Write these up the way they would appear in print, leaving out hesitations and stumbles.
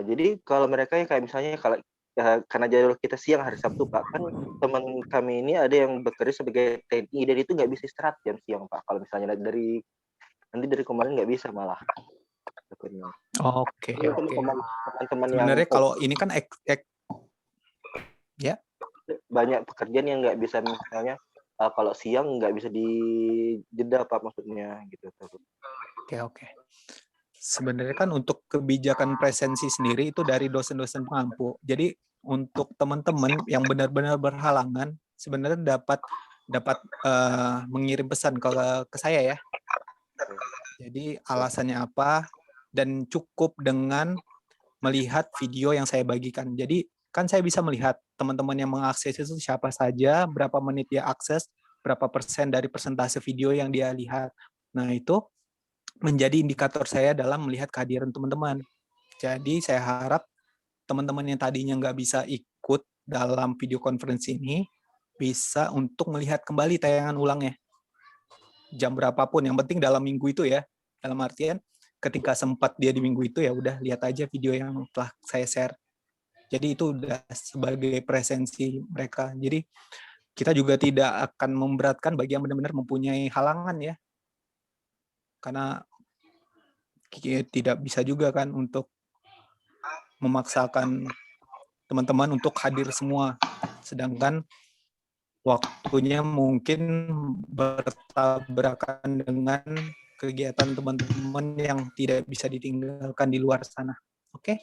Jadi kalau mereka yang kayak misalnya kalau, karena jadwal kita siang hari Sabtu, Pak, kan teman kami ini ada yang bekerja sebagai TNI dan itu nggak bisa istirahat jam siang, Pak. Kalau misalnya dari kemarin nggak bisa malah bekerja. Oke, Ini mungkin oke. teman-teman yang Sebenarnya kalau ini kan ya, banyak pekerjaan yang nggak bisa misalnya, kalau siang nggak bisa dijeda, Pak, maksudnya gitu. oke, oke. Sebenarnya kan untuk kebijakan presensi sendiri itu dari dosen-dosen pengampu. Jadi untuk teman-teman yang benar-benar berhalangan sebenarnya dapat mengirim pesan ke saya ya. Jadi alasannya apa dan cukup dengan melihat video yang saya bagikan. Jadi kan saya bisa melihat teman-teman yang mengakses itu siapa saja, berapa menit dia akses, berapa persen dari persentase video yang dia lihat. Nah itu menjadi indikator saya dalam melihat kehadiran teman-teman. Jadi saya harap teman-teman yang tadinya nggak bisa ikut dalam video konferensi ini bisa untuk melihat kembali tayangan ulangnya jam berapapun. Yang penting dalam minggu itu ya. Dalam artian ketika sempat dia di minggu itu ya udah lihat aja video yang telah saya share. Jadi itu udah sebagai presensi mereka. Jadi kita juga tidak akan memberatkan bagi yang benar-benar mempunyai halangan ya. Karena tidak bisa juga kan untuk memaksakan teman-teman untuk hadir semua. Sedangkan waktunya mungkin bertabrakan dengan kegiatan teman-teman yang tidak bisa ditinggalkan di luar sana. Oke?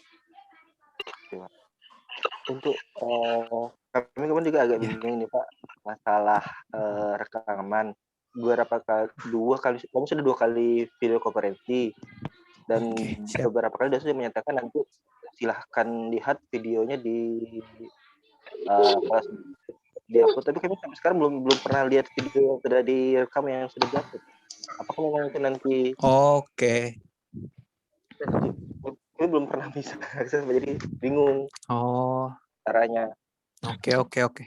Untuk, kami kemarin juga agak Ya. bingung nih, Pak, masalah, rekaman. Kami sudah 2 kali video konferensi dan Oke, siap. beberapa kali dosen menyatakan nanti silahkan lihat videonya kelas di-upload, tapi kami sampai sekarang belum belum pernah lihat video yang sudah direkam yang sudah di-upload. Apakah memang itu nanti Oke. kami belum pernah bisa akses, jadi bingung Oh, caranya. oke.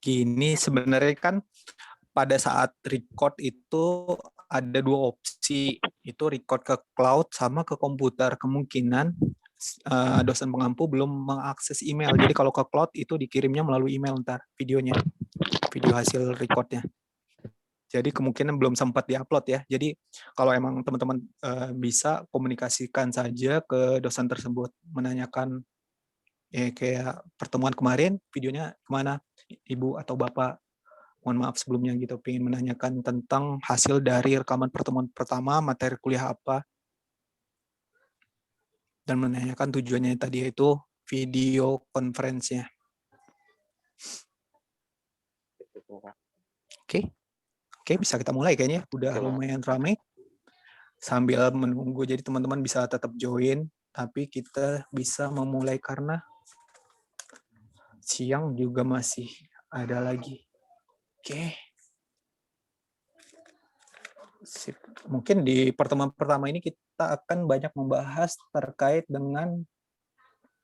Gini sebenarnya kan pada saat record itu ada dua opsi, itu record ke cloud sama ke komputer. Kemungkinan dosen pengampu belum mengakses email. Jadi kalau ke cloud itu dikirimnya melalui email ntar videonya, video hasil recordnya. Jadi kemungkinan belum sempat diupload ya. Jadi kalau emang teman-teman bisa komunikasikan saja ke dosen tersebut, menanyakan ya kayak pertemuan kemarin videonya kemana ibu atau bapak, mohon maaf sebelumnya gitu, pengen menanyakan tentang hasil dari rekaman pertemuan pertama, materi kuliah apa, dan menanyakan tujuannya tadi yaitu video conference-nya. Oke, bisa kita mulai kayaknya. Udah lumayan ramai. Sambil menunggu, jadi teman-teman bisa tetap join, tapi kita bisa memulai karena siang juga masih ada lagi. Oke. Sip. Mungkin di pertemuan pertama ini kita akan banyak membahas terkait dengan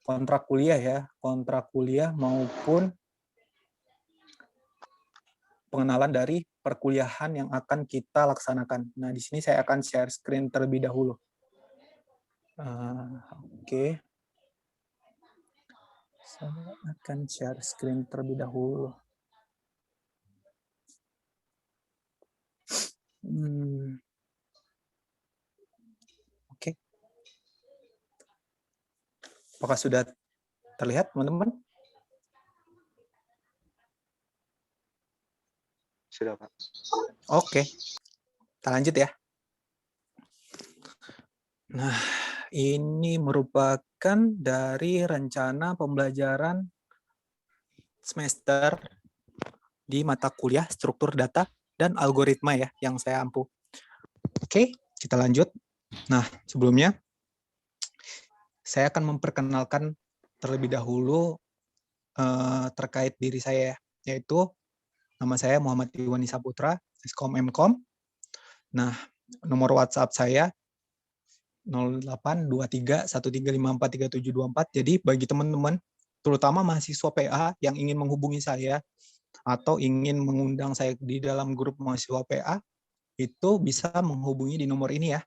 kontrak kuliah ya, kontrak kuliah maupun pengenalan dari perkuliahan yang akan kita laksanakan. Nah, di sini saya akan share screen terlebih dahulu. Oke. Saya akan share screen terlebih dahulu. Oke. Apakah sudah terlihat, teman-teman? Sudah, Pak. Oke. Kita lanjut ya. Nah, ini merupakan dari rencana pembelajaran semester di mata kuliah struktur data dan algoritma ya yang saya ampu. Oke, kita lanjut. Nah, sebelumnya saya akan memperkenalkan terlebih dahulu terkait diri saya, yaitu nama saya Muhammad Iwani Saputra, Siskom Mkom. Nah, nomor WhatsApp saya 082313543724. Jadi bagi teman-teman, terutama mahasiswa PA yang ingin menghubungi saya atau ingin mengundang saya di dalam grup mahasiswa PA, itu bisa menghubungi di nomor ini ya,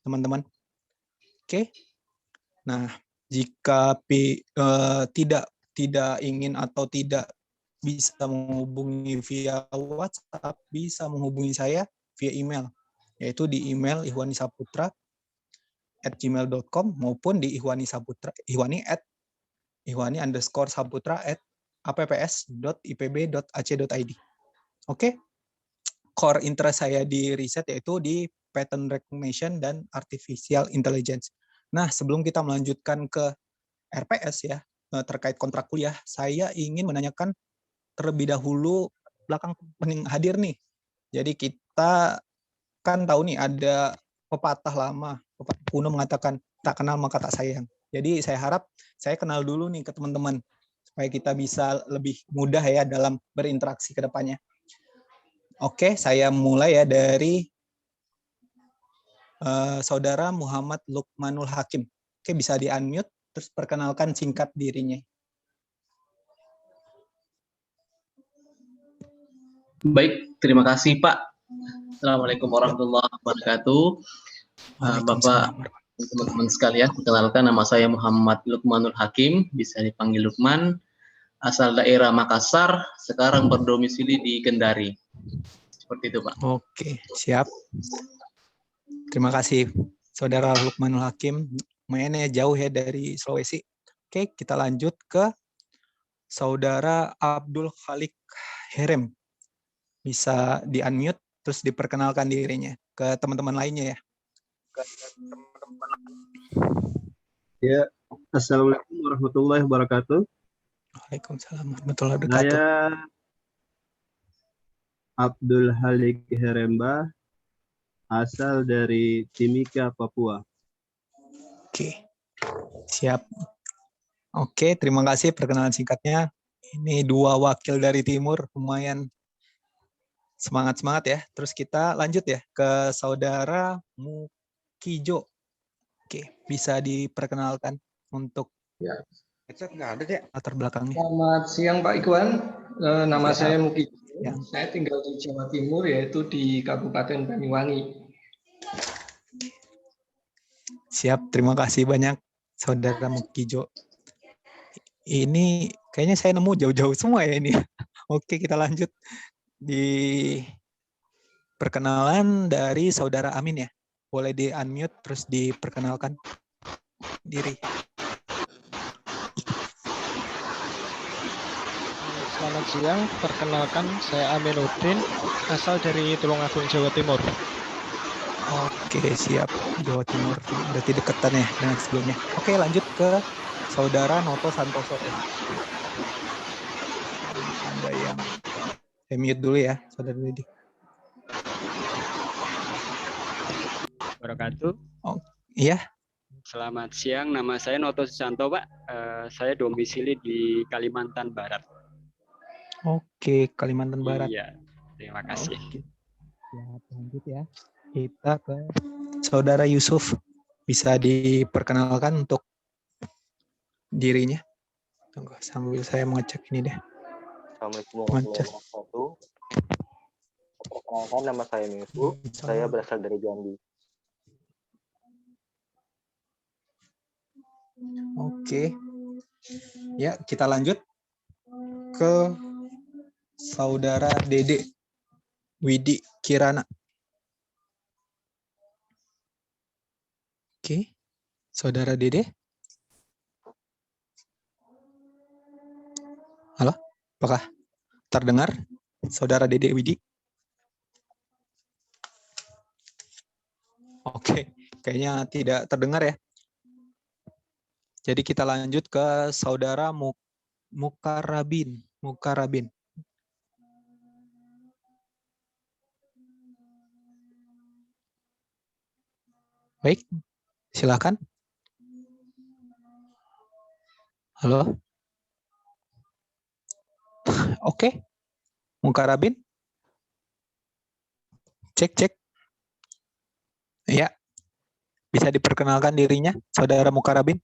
teman-teman. Oke. Nah, Jika tidak ingin atau tidak bisa menghubungi via WhatsApp, bisa menghubungi saya via email, yaitu di email ihwanisaputra@gmail.com maupun di ihwani_saputra@apps.ipb.ac.id. Oke, core interest saya di riset yaitu di pattern recognition dan artificial intelligence. Nah, sebelum kita melanjutkan ke RPS ya, terkait kontrak kuliah, saya ingin menanyakan terlebih dahulu belakang penting hadir nih. Jadi kita kan tahu nih ada pepatah lama, pepatah kuno mengatakan tak kenal maka tak sayang. Jadi saya harap saya kenal dulu nih ke teman-teman supaya kita bisa lebih mudah ya dalam berinteraksi ke depannya. Oke, saya mulai ya dari Saudara Muhammad Lukmanul Hakim. Oke, bisa di-unmute, terus perkenalkan singkat dirinya. Baik, terima kasih Pak. Assalamualaikum warahmatullahi wabarakatuh. Bapak, teman-teman sekalian, perkenalkan nama saya Muhammad Lukmanul Hakim, bisa dipanggil Lukman, asal daerah Makassar, sekarang berdomisili di Kendari. Seperti itu Pak. Oke, siap. Terima kasih Saudara Lukmanul Hakim, mainnya jauh ya dari Sulawesi. Oke, kita lanjut ke Saudara Abdul Khalik Herem. Bisa di-unmute, terus diperkenalkan dirinya ke teman-teman lainnya ya. Ya, Assalamualaikum warahmatullahi wabarakatuh. Waalaikumsalam warahmatullahi wabarakatuh. Saya Abdul Halik Heremba, asal dari Timika, Papua. Oke, siap. Oke, terima kasih perkenalan singkatnya. Ini 2 wakil dari Timur, lumayan semangat-semangat ya. Terus kita lanjut ya ke Saudara Mukijo. Oke, bisa diperkenalkan untuk latar belakangnya. Selamat siang Pak Ikhwan, nama Siap. saya Muki. Ya. Saya tinggal di Jawa Timur, yaitu di Kabupaten Banyuwangi. Siap, terima kasih banyak Saudara Mukijo. Ini kayaknya saya nemu jauh-jauh semua ya ini. Oke, kita lanjut di perkenalan dari Saudara Amin ya. Boleh di-unmute terus diperkenalkan diri. Selamat siang, perkenalkan saya Aminuddin, asal dari Tulungagung, Jawa Timur. Oke, siap. Jawa Timur, berarti deketan ya dengan sebelumnya. Oke, lanjut ke Saudara Noto Santoso. Ada yang mute dulu ya, Saudara Didi. Wabarakatuh. Oh, iya. Selamat siang, nama saya Noto Susanto, Pak. Saya domisili di Kalimantan Barat. Oke, Kalimantan Barat. Iya, terima kasih. Oke. Siap, lanjut ya. Kita ke Saudara Yusuf. Bisa diperkenalkan untuk dirinya. Tunggu, sambil saya mengecek ini deh. Assalamualaikum warahmatullahi wabarakatuh. Perkenalkan, nama saya Yusuf. Saya berasal dari Jambi. Oke. Ya, kita lanjut ke Saudara Dede Widi Kirana. Oke. Saudara Dede. Halo? Apakah terdengar? Saudara Dede Widi? Oke, kayaknya tidak terdengar ya. Jadi kita lanjut ke Saudara Mukarabin. Baik, silakan. Halo. Oke, Mukarabin. Cek. Ya, bisa diperkenalkan dirinya, Saudara Mukarabin.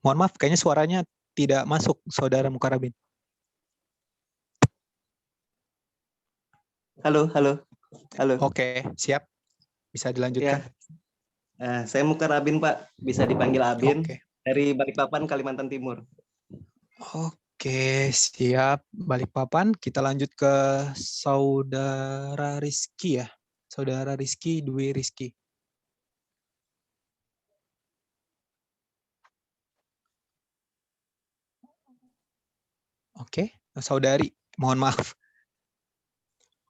Mohon maaf, kayaknya suaranya tidak masuk, Saudara Mukarabin. Halo. Oke, siap. Bisa dilanjutkan. Saya Mukar Abin, Pak. Bisa dipanggil Abin. Oke. Dari Balikpapan, Kalimantan Timur. Oke, siap. Balikpapan, kita lanjut ke Saudara Rizky ya. Saudara Rizky, Dwi Rizky. Oke, Saudari, mohon maaf.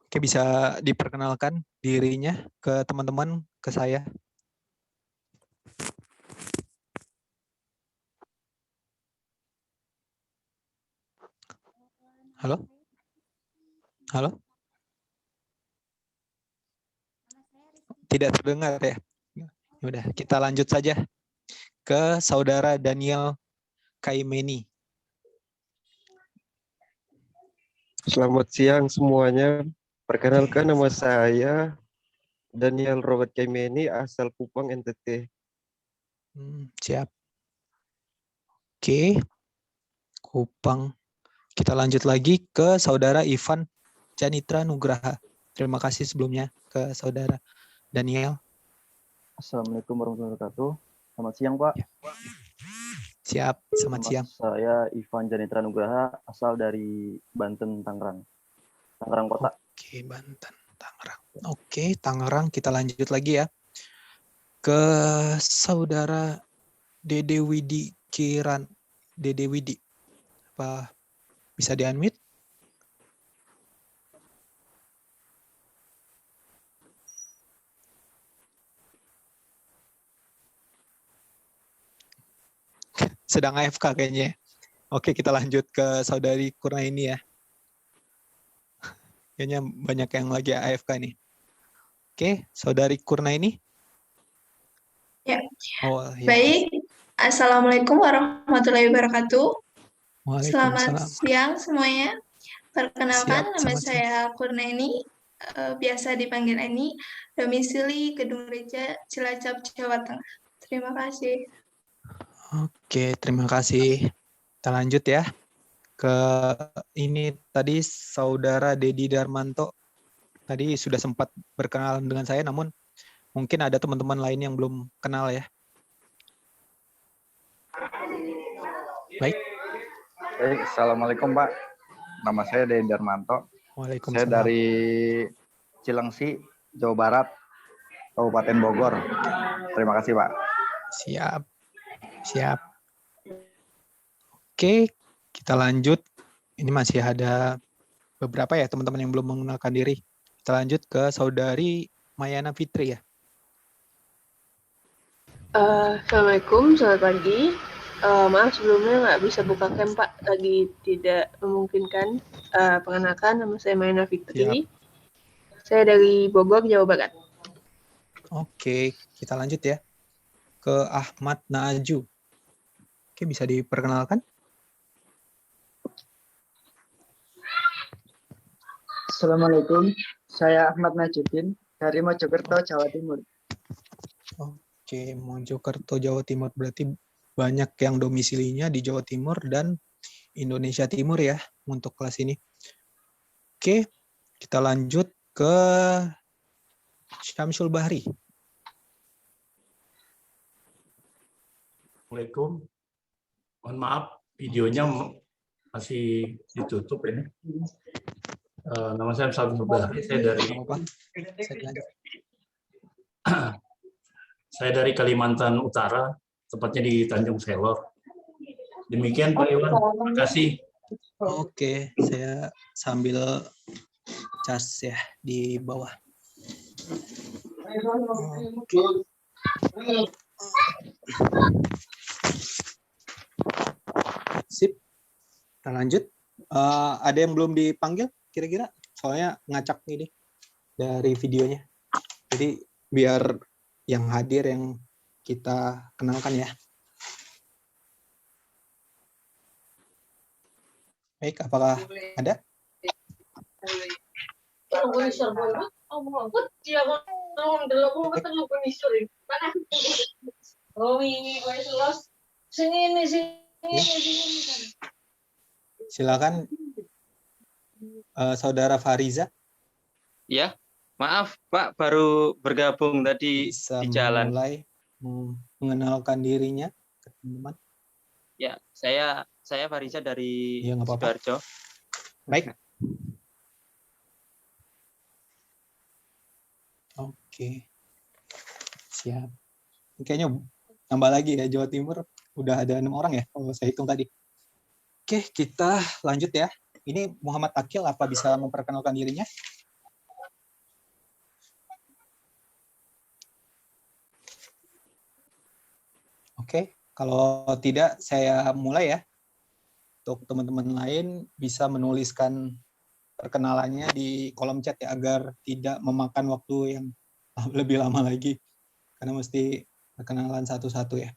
Oke, bisa diperkenalkan dirinya ke teman-teman, ke saya. Halo? Halo? Tidak terdengar ya? Udah, kita lanjut saja ke Saudara Daniel Kaimeni. Selamat siang semuanya. Perkenalkan nama saya Daniel Robert Kaimeni, asal Kupang, NTT. Siap. Oke. Kupang. Kita lanjut lagi ke Saudara Ivan Janitra Nugraha. Terima kasih sebelumnya ke Saudara Daniel. Assalamualaikum warahmatullahi wabarakatuh. Selamat siang, Pak. Siap, selamat siang. Saya Ivan Janitra Nugraha, asal dari Banten, Tangerang. Tangerang Kota. Oke, Banten, Tangerang. Oke, Tangerang. Kita lanjut lagi ya. Ke Saudara Dede Widi Kiran. Dede Widi. Apa bisa di-unmute? Sedang AFK kayaknya. Oke, kita lanjut ke Saudari Kurnaini ya. Kayaknya banyak yang lagi AFK nih. Oke, Saudari Kurnaini. Ya. Oh, ya. Baik. Assalamualaikum warahmatullahi wabarakatuh. Selamat Waalaikumsalam. siang semuanya. Perkenalkan, Siap, nama selamat siang. saya Kurnaini, biasa dipanggil Eni, domisili Gedung Reja, Cilacap, Jawa Tengah. Terima kasih. Oke, terima kasih. Kita lanjut ya. Ke ini tadi Saudara Dedi Darmanto. Tadi sudah sempat berkenalan dengan saya, namun mungkin ada teman-teman lain yang belum kenal ya. Baik. Baik, Assalamualaikum Pak. Nama saya Dedi Darmanto. Waalaikumsalam. Saya dari Cilengsi, Jawa Barat, Kabupaten Bogor. Terima kasih Pak. Siap. Siap. Oke, kita lanjut. Ini masih ada beberapa ya teman-teman yang belum mengenalkan diri. Kita lanjut ke Saudari Mayana Fitri ya. Assalamualaikum, selamat pagi. Maaf sebelumnya nggak bisa buka cam Pak, lagi tidak memungkinkan. Perkenalkan, nama saya Mayana Fitri. Siap. Saya dari Bogor, Jawa Barat. Oke, kita lanjut ya ke Ahmad Naaju. Oke, bisa diperkenalkan? Assalamualaikum, saya Ahmad Najuddin dari Mojokerto, Jawa Timur. Oke, Mojokerto, Jawa Timur. Berarti banyak yang domisilinya di Jawa Timur dan Indonesia Timur ya untuk kelas ini. Oke, kita lanjut ke Syamsul Bahri. Assalamualaikum. Mohon maaf, videonya masih ditutup ini. Nama saya Syamsul Bahri, saya dari Kalimantan Utara, tepatnya di Tanjung Selor. Demikian Pak Iwan, terima kasih. Oke, saya sambil cas ya di bawah. Sip, kita lanjut. Ada yang belum dipanggil kira-kira? Soalnya ngacak ini dari videonya. Jadi biar yang hadir yang kita kenalkan ya. Baik, apakah ada? Silakan Saudara Fariza. Ya, Maaf, Pak, baru bergabung tadi Bisa di jalan. mulai mengenalkan dirinya ke teman-teman. Ya, saya Farisa dari Iya, nggak apa-apa. Sidoarjo. Baik. Oke. Siap. Kayaknya nambah lagi ya, Jawa Timur udah ada 6 orang ya kalau saya hitung tadi. Oke, kita lanjut ya. Ini Muhammad Akil, apa bisa memperkenalkan dirinya? Oke, kalau tidak saya mulai ya. Untuk teman-teman lain bisa menuliskan perkenalannya di kolom chat ya, agar tidak memakan waktu yang lebih lama lagi. Karena mesti perkenalan satu-satu ya.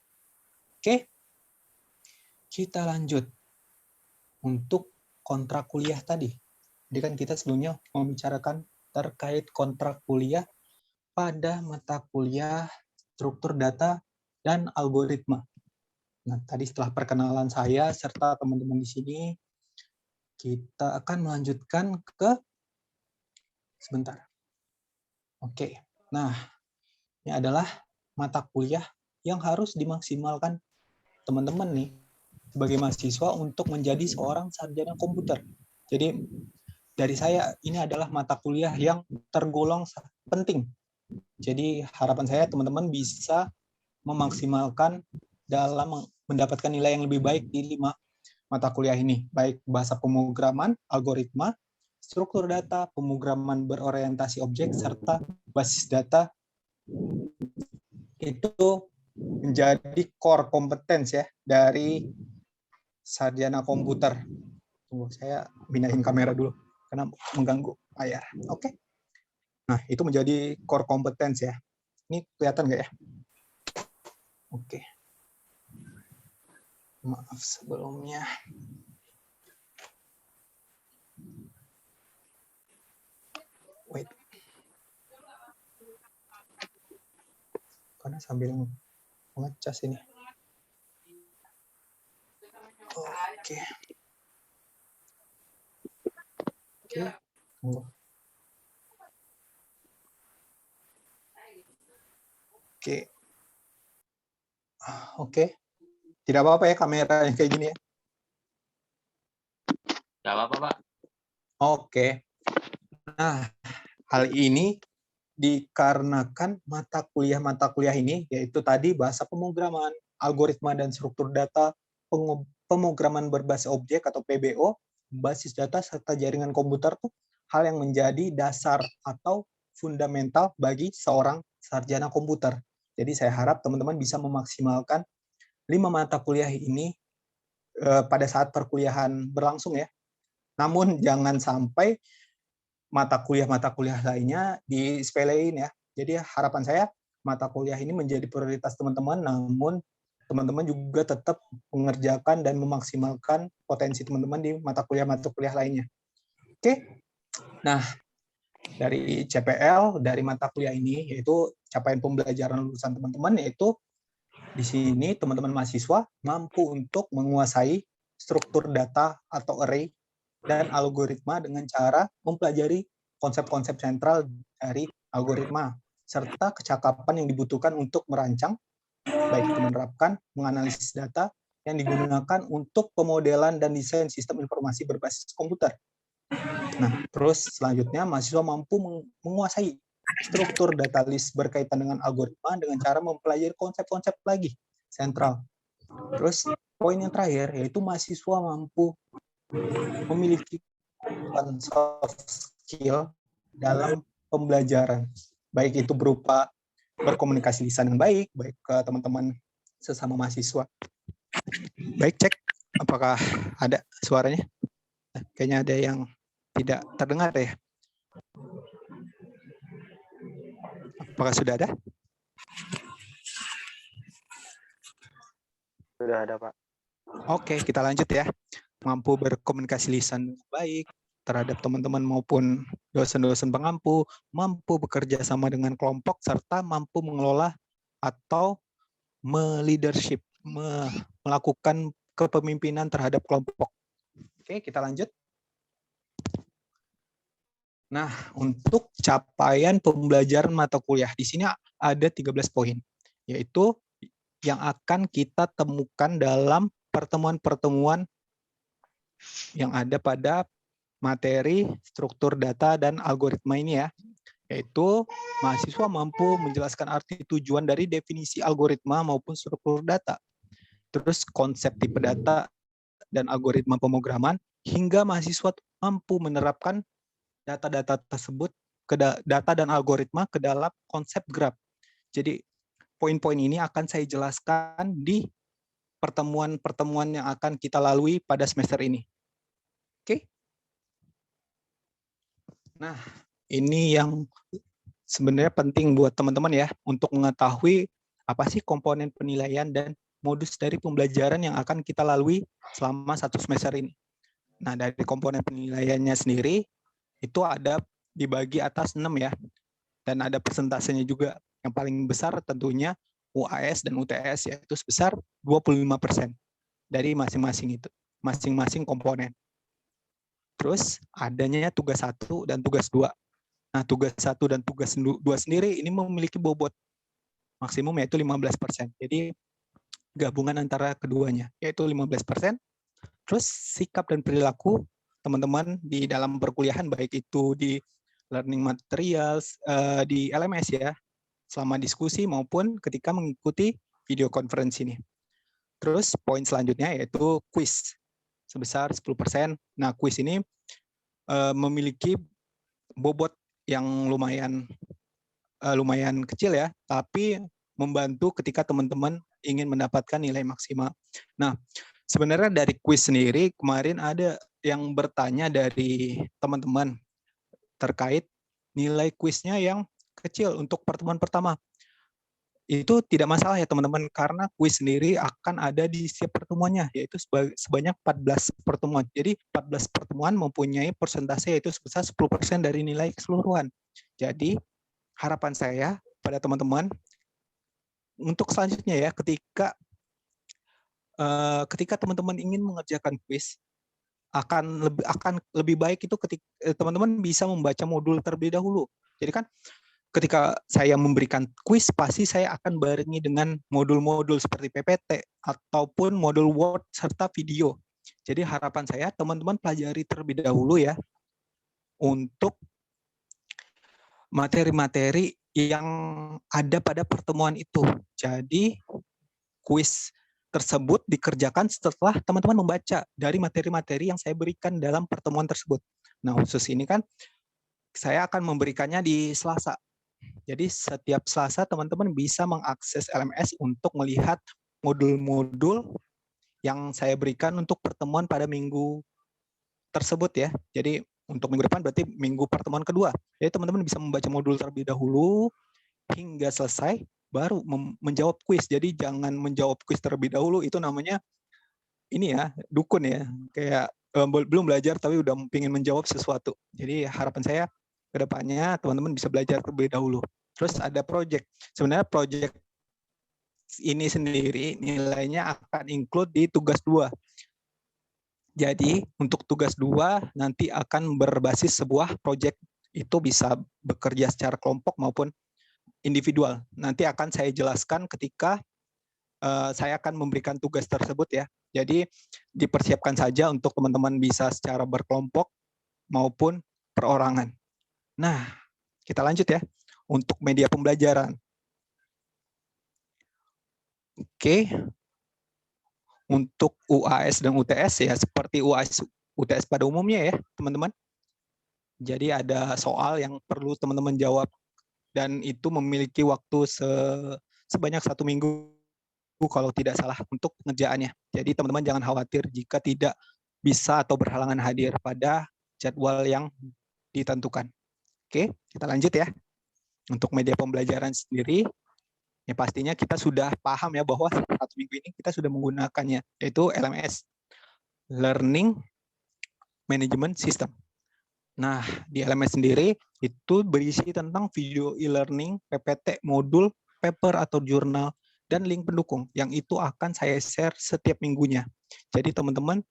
Oke, kita lanjut. Untuk kontrak kuliah tadi. Jadi kan kita sebelumnya membicarakan terkait kontrak kuliah pada mata kuliah struktur data dan algoritma. Nah, tadi setelah perkenalan saya serta teman-teman di sini, kita akan melanjutkan ke sebentar. Oke. Nah, ini adalah mata kuliah yang harus dimaksimalkan teman-teman nih sebagai mahasiswa untuk menjadi seorang sarjana komputer. Jadi dari saya ini adalah mata kuliah yang tergolong penting. Jadi harapan saya teman-teman bisa memaksimalkan dalam mendapatkan nilai yang lebih baik di 5 mata kuliah ini, baik bahasa pemrograman, algoritma, struktur data, pemrograman berorientasi objek, serta basis data. Itu menjadi core competence ya dari sarjana komputer. Tunggu, saya pindahin kamera dulu karena mengganggu layar. Oke. Nah, itu menjadi core competence ya. Ini kelihatan nggak ya? Oke. Maaf sebelumnya. Wait. Karena sambil ngecas ini. Oke. Oke. Tunggu. Oke. Oke. Tidak apa-apa ya kamera yang kayak gini ya? Nggak apa-apa, Pak. Oke. Nah, hal ini dikarenakan mata kuliah ini, yaitu tadi bahasa pemrograman, algoritma dan struktur data, pemrograman berbasis objek atau PBO, basis data, serta jaringan komputer tuh hal yang menjadi dasar atau fundamental bagi seorang sarjana komputer. Jadi saya harap teman-teman bisa memaksimalkan 5 mata kuliah ini pada saat perkuliahan berlangsung ya. Namun jangan sampai mata kuliah lainnya disepelein ya. Jadi harapan saya mata kuliah ini menjadi prioritas teman-teman, namun teman-teman juga tetap mengerjakan dan memaksimalkan potensi teman-teman di mata kuliah lainnya. Oke. Nah, dari CPL, dari mata kuliah ini, yaitu capaian pembelajaran lulusan teman-teman, yaitu di sini teman-teman mahasiswa mampu untuk menguasai struktur data atau array dan algoritma dengan cara mempelajari konsep-konsep sentral dari algoritma, serta kecakapan yang dibutuhkan untuk merancang, baik itu menerapkan, menganalisis data yang digunakan untuk pemodelan dan desain sistem informasi berbasis komputer. Nah, terus selanjutnya mahasiswa mampu menguasai struktur data list berkaitan dengan algoritma dengan cara mempelajari konsep-konsep lagi sentral. Terus poin yang terakhir yaitu mahasiswa mampu memiliki soft skill dalam pembelajaran, baik itu berupa berkomunikasi lisan yang baik ke teman-teman sesama mahasiswa. Baik, cek apakah ada suaranya? Kayaknya ada yang tidak terdengar ya. Apakah sudah ada? Sudah ada, Pak. Oke, kita lanjut ya. Mampu berkomunikasi lisan baik terhadap teman-teman maupun dosen-dosen pengampu, mampu bekerja sama dengan kelompok, serta mampu mengelola atau melakukan kepemimpinan terhadap kelompok. Oke, kita lanjut. Nah, untuk capaian pembelajaran mata kuliah di sini ada 13 poin, yaitu yang akan kita temukan dalam pertemuan-pertemuan yang ada pada materi struktur data dan algoritma ini ya, yaitu mahasiswa mampu menjelaskan arti tujuan dari definisi algoritma maupun struktur data, terus konsep tipe data dan algoritma pemrograman, hingga mahasiswa mampu menerapkan data-data tersebut ke data dan algoritma ke dalam konsep graph. Jadi poin-poin ini akan saya jelaskan di pertemuan-pertemuan yang akan kita lalui pada semester ini. Oke? Nah, ini yang sebenarnya penting buat teman-teman ya, untuk mengetahui apa sih komponen penilaian dan modus dari pembelajaran yang akan kita lalui selama 1 semester ini. Nah, dari komponen penilaiannya sendiri, itu ada dibagi atas 6 ya, dan ada persentasenya juga. Yang paling besar tentunya UAS dan UTS, yaitu sebesar 25% dari masing-masing komponen. Terus adanya tugas 1 dan tugas 2. Nah, tugas 1 dan tugas 2 sendiri ini memiliki bobot maksimum yaitu 15%. Jadi gabungan antara keduanya, yaitu 15%. Terus sikap dan perilaku teman-teman di dalam perkuliahan, baik itu di learning materials, di LMS ya, selama diskusi maupun ketika mengikuti video conference ini. Terus poin selanjutnya yaitu quiz sebesar 10%. Nah, quiz ini memiliki bobot yang lumayan kecil ya, tapi membantu ketika teman-teman ingin mendapatkan nilai maksimal. Nah, sebenarnya dari quiz sendiri kemarin ada yang bertanya dari teman-teman terkait nilai kuisnya yang kecil untuk pertemuan pertama. Itu tidak masalah ya teman-teman, karena kuis sendiri akan ada di setiap pertemuannya, yaitu sebanyak 14 pertemuan. Jadi 14 pertemuan mempunyai persentase yaitu sebesar 10% dari nilai keseluruhan. Jadi harapan saya pada teman-teman untuk selanjutnya ya, ketika teman-teman ingin mengerjakan kuis, akan lebih baik itu ketika teman-teman bisa membaca modul terlebih dahulu. Jadi kan ketika saya memberikan kuis, pasti saya akan barengi dengan modul-modul seperti PPT ataupun modul Word serta video. Jadi harapan saya teman-teman pelajari terlebih dahulu ya untuk materi-materi yang ada pada pertemuan itu. Jadi kuis tersebut dikerjakan setelah teman-teman membaca dari materi-materi yang saya berikan dalam pertemuan tersebut. Nah, khusus ini kan saya akan memberikannya di Selasa. Jadi setiap Selasa teman-teman bisa mengakses LMS untuk melihat modul-modul yang saya berikan untuk pertemuan pada minggu tersebut ya. Jadi untuk minggu depan berarti minggu pertemuan kedua. Jadi teman-teman bisa membaca modul terlebih dahulu hingga selesai, baru menjawab kuis. Jadi jangan menjawab kuis terlebih dahulu, itu namanya ini ya, dukun ya. Kayak belum belajar tapi udah pengen menjawab sesuatu. Jadi harapan saya ke depannya teman-teman bisa belajar terlebih dahulu. Terus ada project. Sebenarnya project ini sendiri nilainya akan include di tugas 2. Jadi untuk tugas 2 nanti akan berbasis sebuah project. Itu bisa bekerja secara kelompok maupun individual. Nanti akan saya jelaskan ketika saya akan memberikan tugas tersebut ya. Jadi dipersiapkan saja untuk teman-teman bisa secara berkelompok maupun perorangan. Nah, kita lanjut ya untuk media pembelajaran. Oke. Untuk UAS dan UTS ya seperti UAS UTS pada umumnya ya, teman-teman. Jadi ada soal yang perlu teman-teman jawab dan itu memiliki waktu sebanyak 1 minggu kalau tidak salah untuk pengerjaannya. Jadi teman-teman jangan khawatir jika tidak bisa atau berhalangan hadir pada jadwal yang ditentukan. Oke, kita lanjut ya. Untuk media pembelajaran sendiri, ya pastinya kita sudah paham ya bahwa 1 minggu ini kita sudah menggunakannya, yaitu LMS, Learning Management System. Nah, di LMS sendiri itu berisi tentang video e-learning, PPT, modul, paper atau jurnal, dan link pendukung yang itu akan saya share setiap minggunya. Jadi teman-teman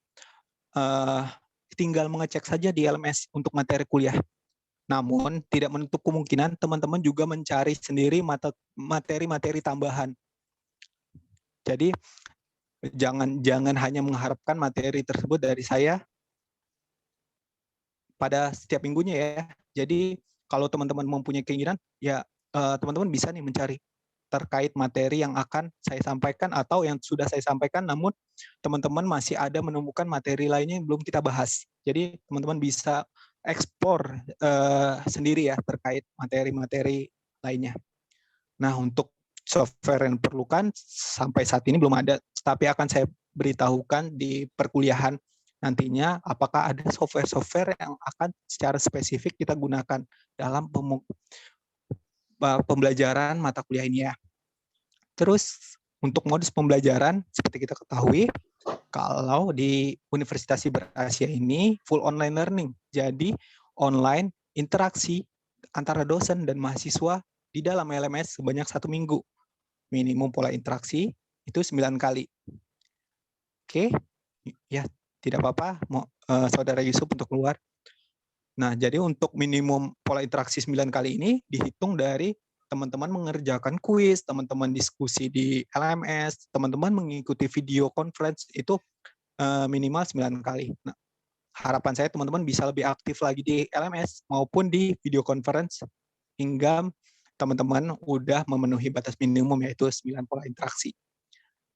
tinggal mengecek saja di LMS untuk materi kuliah. Namun tidak menutup kemungkinan teman-teman juga mencari sendiri materi-materi tambahan. Jadi jangan hanya mengharapkan materi tersebut dari saya pada setiap minggunya ya. Jadi kalau teman-teman mempunyai keinginan, ya teman-teman bisa nih mencari terkait materi yang akan saya sampaikan atau yang sudah saya sampaikan, namun teman-teman masih ada menemukan materi lainnya yang belum kita bahas. Jadi teman-teman bisa eksplor sendiri ya terkait materi-materi lainnya. Nah, untuk software yang diperlukan sampai saat ini belum ada, tapi akan saya beritahukan di perkuliahan nantinya apakah ada software-software yang akan secara spesifik kita gunakan dalam pembelajaran mata kuliah ini ya. Terus untuk modus pembelajaran seperti kita ketahui, kalau di Universitas Siber Asia ini full online learning. Jadi online interaksi antara dosen dan mahasiswa di dalam LMS sebanyak 1 minggu. Minimum pola interaksi itu 9 kali. Oke, ya tidak apa-apa, Saudara Yusuf untuk keluar. Nah, jadi untuk minimum pola interaksi 9 kali ini dihitung dari teman-teman mengerjakan kuis, teman-teman diskusi di LMS, teman-teman mengikuti video conference itu minimal 9 kali. Nah, harapan saya teman-teman bisa lebih aktif lagi di LMS maupun di video conference hingga teman-teman udah memenuhi batas minimum yaitu 9 pola interaksi.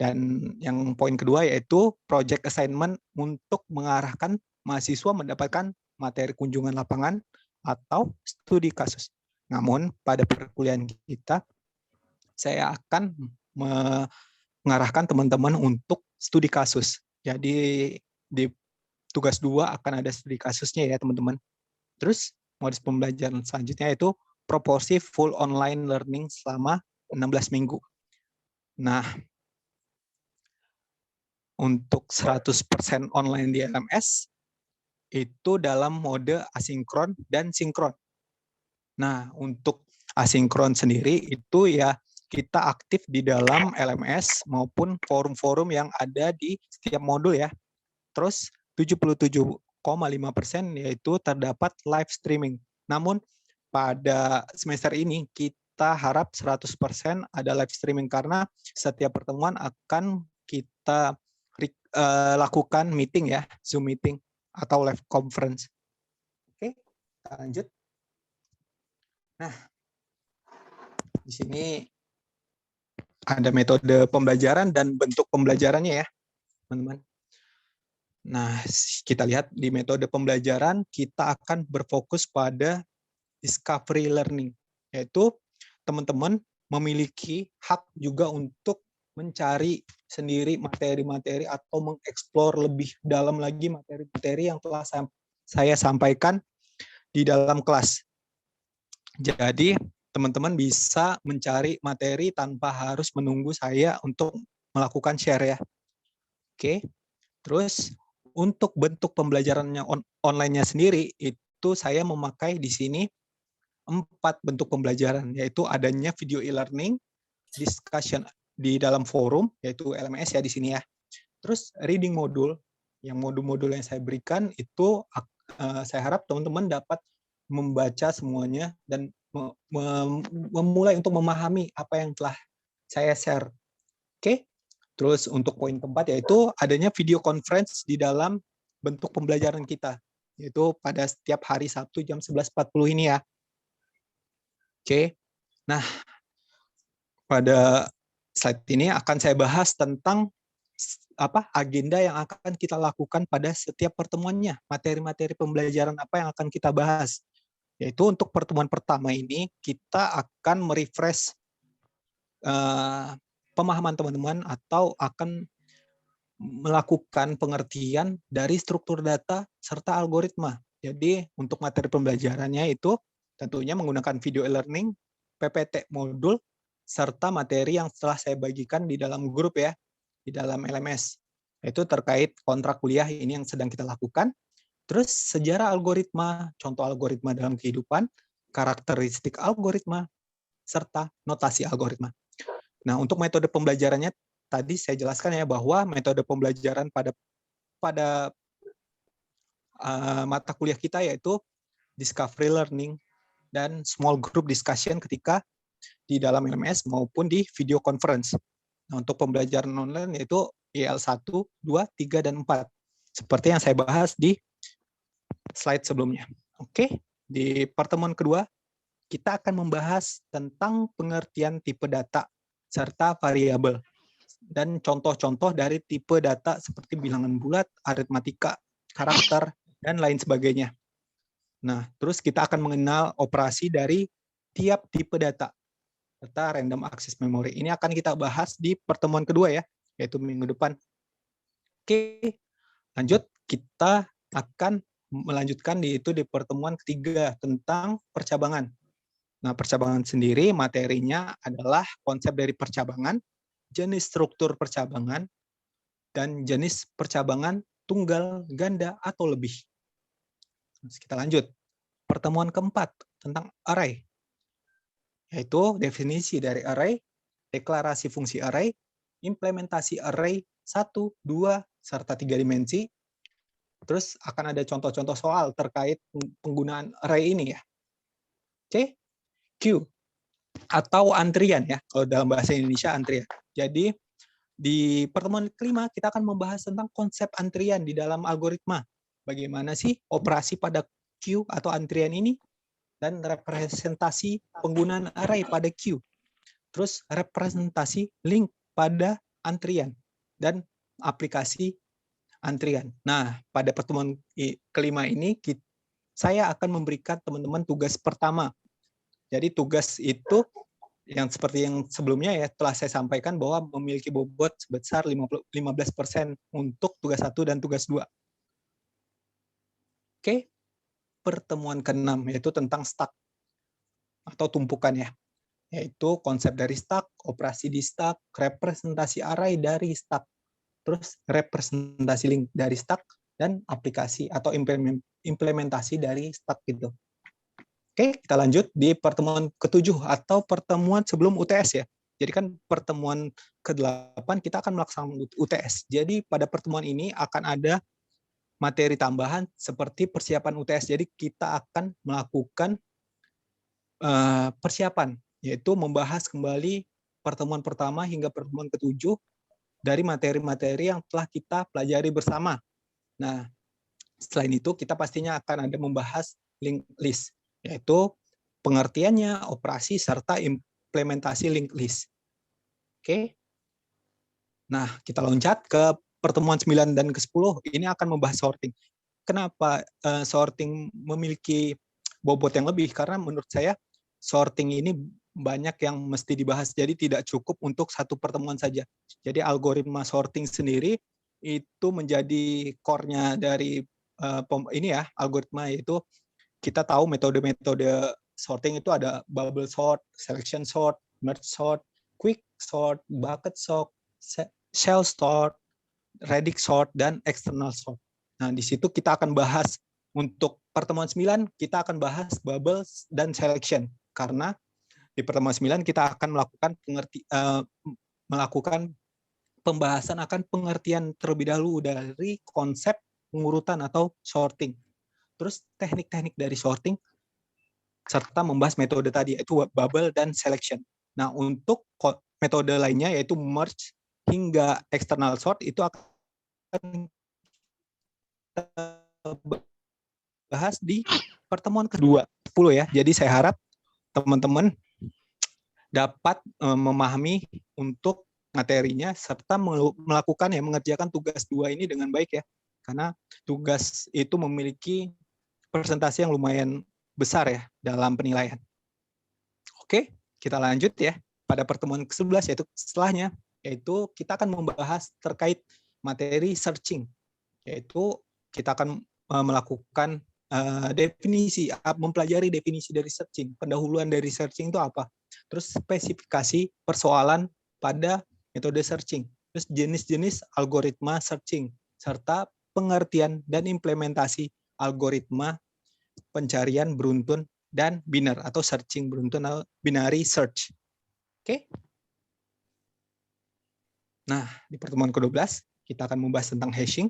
Dan yang poin kedua yaitu project assignment untuk mengarahkan mahasiswa mendapatkan materi kunjungan lapangan atau studi kasus. Namun pada perkuliahan kita, saya akan mengarahkan teman-teman untuk studi kasus. Jadi di tugas 2 akan ada studi kasusnya ya teman-teman. Terus modus pembelajaran selanjutnya itu proporsi full online learning selama 16 minggu. Nah, untuk 100% online di LMS, itu dalam mode asinkron dan sinkron. Nah, untuk asinkron sendiri itu ya kita aktif di dalam LMS maupun forum-forum yang ada di setiap modul ya. Terus 77,5% yaitu terdapat live streaming. Namun pada semester ini kita harap 100% ada live streaming karena setiap pertemuan akan kita lakukan meeting ya, Zoom meeting atau live conference. Oke, kita lanjut. Nah, di sini ada metode pembelajaran dan bentuk pembelajarannya ya, teman-teman. Nah, kita lihat di metode pembelajaran, kita akan berfokus pada discovery learning, yaitu teman-teman memiliki hak juga untuk mencari sendiri materi-materi atau mengeksplor lebih dalam lagi materi-materi yang telah saya sampaikan di dalam kelas. Jadi, teman-teman bisa mencari materi tanpa harus menunggu saya untuk melakukan share ya. Oke. Terus untuk bentuk pembelajarannya online-nya sendiri itu saya memakai di sini 4 bentuk pembelajaran, yaitu adanya video e-learning, discussion di dalam forum yaitu LMS ya di sini ya. Terus reading modul, yang modul-modul yang saya berikan itu saya harap teman-teman dapat membaca semuanya dan memulai untuk memahami apa yang telah saya share. Oke. Terus untuk poin keempat yaitu adanya video conference di dalam bentuk pembelajaran kita, yaitu pada setiap hari Sabtu jam 11.40 ini ya. Oke. Nah, pada slide ini akan saya bahas tentang agenda yang akan kita lakukan pada setiap pertemuannya, materi-materi pembelajaran apa yang akan kita bahas. Yaitu untuk pertemuan pertama ini kita akan merefresh pemahaman teman-teman atau akan melakukan pengertian dari struktur data serta algoritma. Jadi untuk materi pembelajarannya itu tentunya menggunakan video e-learning, PPT modul, serta materi yang setelah saya bagikan di dalam grup ya, di dalam LMS. Itu terkait kontrak kuliah ini yang sedang kita lakukan. Terus sejarah algoritma, contoh algoritma dalam kehidupan, karakteristik algoritma, serta notasi algoritma. Nah, untuk metode pembelajarannya tadi saya jelaskan ya bahwa metode pembelajaran pada mata kuliah kita yaitu discovery learning, dan small group discussion ketika di dalam LMS maupun di video conference. Nah, untuk pembelajaran online yaitu IL1, 2, 3, dan 4. Seperti yang saya bahas di slide sebelumnya. Oke, di pertemuan kedua, kita akan membahas tentang pengertian tipe data serta variabel dan contoh-contoh dari tipe data seperti bilangan bulat, aritmatika, karakter, dan lain sebagainya. Nah, terus kita akan mengenal operasi dari tiap tipe data serta random access memory. Ini akan kita bahas di pertemuan kedua ya, yaitu minggu depan. Oke, lanjut. Kita akan melanjutkan di pertemuan ketiga tentang percabangan. Nah, percabangan sendiri materinya adalah konsep dari percabangan, jenis struktur percabangan, dan jenis percabangan tunggal, ganda, atau lebih. Kita lanjut. Pertemuan keempat tentang array, yaitu definisi dari array, deklarasi fungsi array, implementasi array 1, 2, serta 3 dimensi. Terus akan ada contoh-contoh soal terkait penggunaan array ini ya. Oke. Queue atau antrian ya, kalau dalam bahasa Indonesia antrian. Jadi di pertemuan kelima kita akan membahas tentang konsep antrian di dalam algoritma. Bagaimana sih operasi pada queue atau antrian ini, dan representasi penggunaan array pada queue. Terus representasi link pada antrian dan aplikasi antrian. Nah, pada pertemuan kelima ini saya akan memberikan teman-teman tugas pertama. Jadi tugas itu yang seperti yang sebelumnya ya telah saya sampaikan bahwa memiliki bobot sebesar 15% untuk tugas 1 dan tugas 2. Oke. Pertemuan ke-6 yaitu tentang stack atau tumpukan ya. Yaitu konsep dari stack, operasi di stack, representasi array dari stack, terus representasi link dari stack, dan aplikasi atau implementasi dari stack gitu. Oke, kita lanjut di pertemuan ke-7 atau pertemuan sebelum UTS ya. Jadi kan pertemuan ke-8 kita akan melaksanakan UTS. Jadi pada pertemuan ini akan ada materi tambahan seperti persiapan UTS. Jadi kita akan melakukan persiapan, yaitu membahas kembali pertemuan pertama hingga pertemuan ke-7 dari materi-materi yang telah kita pelajari bersama. Nah, selain itu kita pastinya akan ada membahas linked list, yaitu pengertiannya, operasi, serta implementasi linked list. Oke. Nah, kita loncat ke pertemuan 9 dan ke-10, ini akan membahas sorting. Kenapa sorting memiliki bobot yang lebih? Karena menurut saya sorting ini banyak yang mesti dibahas, jadi tidak cukup untuk satu pertemuan saja. Jadi algoritma sorting sendiri itu menjadi core-nya dari ini ya, algoritma, yaitu kita tahu metode-metode sorting itu ada bubble sort, selection sort, merge sort, quick sort, bucket sort, shell sort, radix sort, dan external sort. Nah, di situ kita akan bahas untuk pertemuan 9, kita akan bahas bubble dan selection. Karena di pertemuan 9 kita akan melakukan pembahasan akan pengertian terlebih dahulu dari konsep pengurutan atau sorting. Terus teknik-teknik dari sorting, serta membahas metode tadi, yaitu bubble dan selection. Nah, untuk metode lainnya, yaitu merge hingga external sort, itu akan kita bahas di pertemuan kedua 10 ya. Jadi saya harap teman-teman dapat memahami untuk materinya, serta melakukan mengerjakan tugas 2 ini dengan baik ya. Karena tugas itu memiliki persentase yang lumayan besar ya dalam penilaian. Oke, kita lanjut ya pada pertemuan ke-11, yaitu setelahnya, yaitu kita akan membahas terkait materi searching, yaitu kita akan melakukan definisi, mempelajari definisi dari searching, pendahuluan dari searching itu apa, terus spesifikasi persoalan pada metode searching, terus jenis-jenis algoritma searching, serta pengertian dan implementasi algoritma pencarian beruntun dan biner atau searching beruntun atau binary search. Oke. Nah, di pertemuan ke-12 kita akan membahas tentang hashing.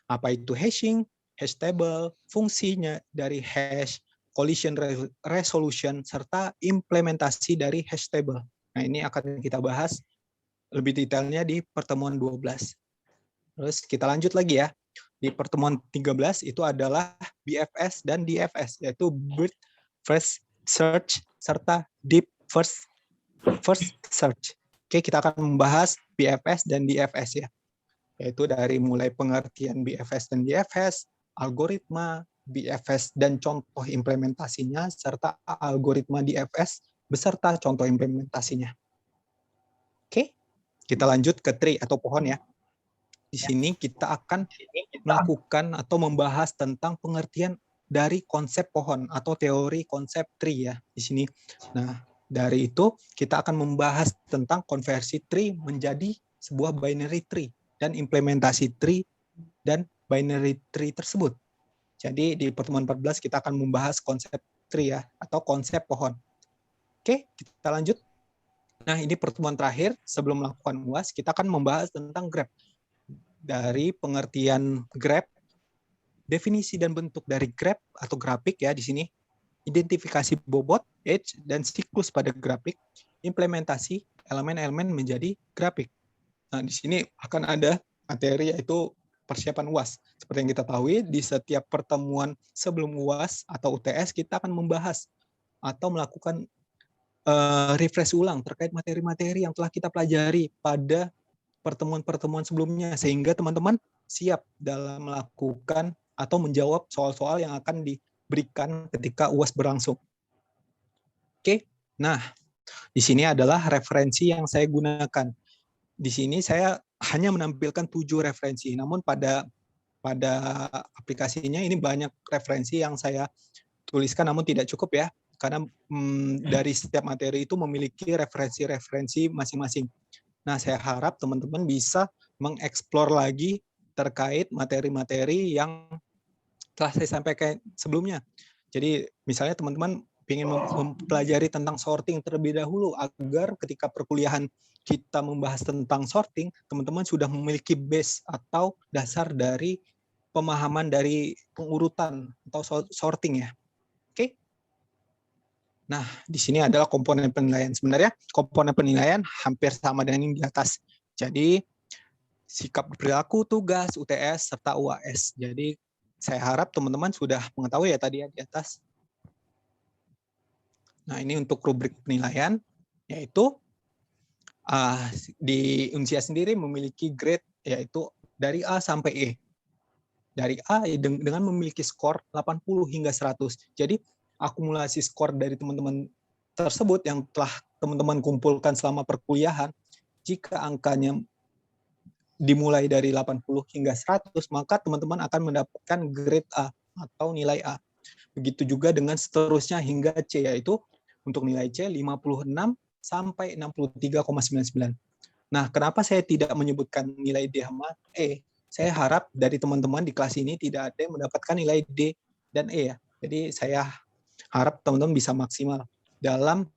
Apa itu hashing, hash table, fungsinya dari hash, collision resolution, serta implementasi dari hash table. Nah, ini akan kita bahas lebih detailnya di pertemuan 12. Terus kita lanjut lagi ya. Di pertemuan 13 itu adalah BFS dan DFS, yaitu Breadth First Search serta Deep First Search. Oke, kita akan membahas BFS dan DFS ya. Yaitu dari mulai pengertian BFS dan DFS, algoritma BFS dan contoh implementasinya, serta algoritma DFS beserta contoh implementasinya. Oke, kita lanjut ke tree atau pohon ya. Di sini kita akan melakukan atau membahas tentang pengertian dari konsep pohon atau teori konsep tree ya di sini. Nah, dari itu kita akan membahas tentang konversi tree menjadi sebuah binary tree dan implementasi tree dan binary tree tersebut. Jadi di pertemuan 14 kita akan membahas konsep tree ya atau konsep pohon. Oke, kita lanjut. Nah, ini pertemuan terakhir sebelum melakukan UAS, kita akan membahas tentang graph. Dari pengertian graph, definisi dan bentuk dari graph atau grafik ya di sini, identifikasi bobot, edge, dan siklus pada grafik, implementasi elemen-elemen menjadi grafik. Nah, di sini akan ada materi yaitu persiapan UAS. Seperti yang kita tahu, di setiap pertemuan sebelum UAS atau UTS, kita akan membahas atau melakukan refresh ulang terkait materi-materi yang telah kita pelajari pada pertemuan-pertemuan sebelumnya, sehingga teman-teman siap dalam melakukan atau menjawab soal-soal yang akan diberikan ketika UAS berlangsung. Oke, nah di sini adalah referensi yang saya gunakan. Di sini saya hanya menampilkan 7 referensi, namun pada aplikasinya ini banyak referensi yang saya tuliskan, namun tidak cukup ya, karena dari setiap materi itu memiliki referensi-referensi masing-masing. Nah, saya harap teman-teman bisa mengeksplor lagi terkait materi-materi yang telah saya sampaikan sebelumnya. Jadi, misalnya teman-teman ingin mempelajari tentang sorting terlebih dahulu, agar ketika perkuliahan kita membahas tentang sorting, teman-teman sudah memiliki base atau dasar dari pemahaman dari pengurutan atau sorting ya. Oke? Nah, di sini adalah komponen penilaian. Sebenarnya komponen penilaian hampir sama dengan yang di atas. Jadi, sikap perilaku, tugas, UTS, serta UAS. Jadi, saya harap teman-teman sudah mengetahui ya tadi ya di atas. Nah, ini untuk rubrik penilaian, yaitu di Unsia sendiri memiliki grade, yaitu dari A sampai E. Dari A dengan memiliki skor 80 hingga 100. Jadi, akumulasi skor dari teman-teman tersebut yang telah teman-teman kumpulkan selama perkuliahan, jika angkanya dimulai dari 80 hingga 100, maka teman-teman akan mendapatkan grade A atau nilai A. Begitu juga dengan seterusnya hingga C, yaitu untuk nilai C 56 sampai 63,99. Nah, kenapa saya tidak menyebutkan nilai D sama E? Saya harap dari teman-teman di kelas ini tidak ada yang mendapatkan nilai D dan E ya. Jadi saya harap teman-teman bisa maksimal dalam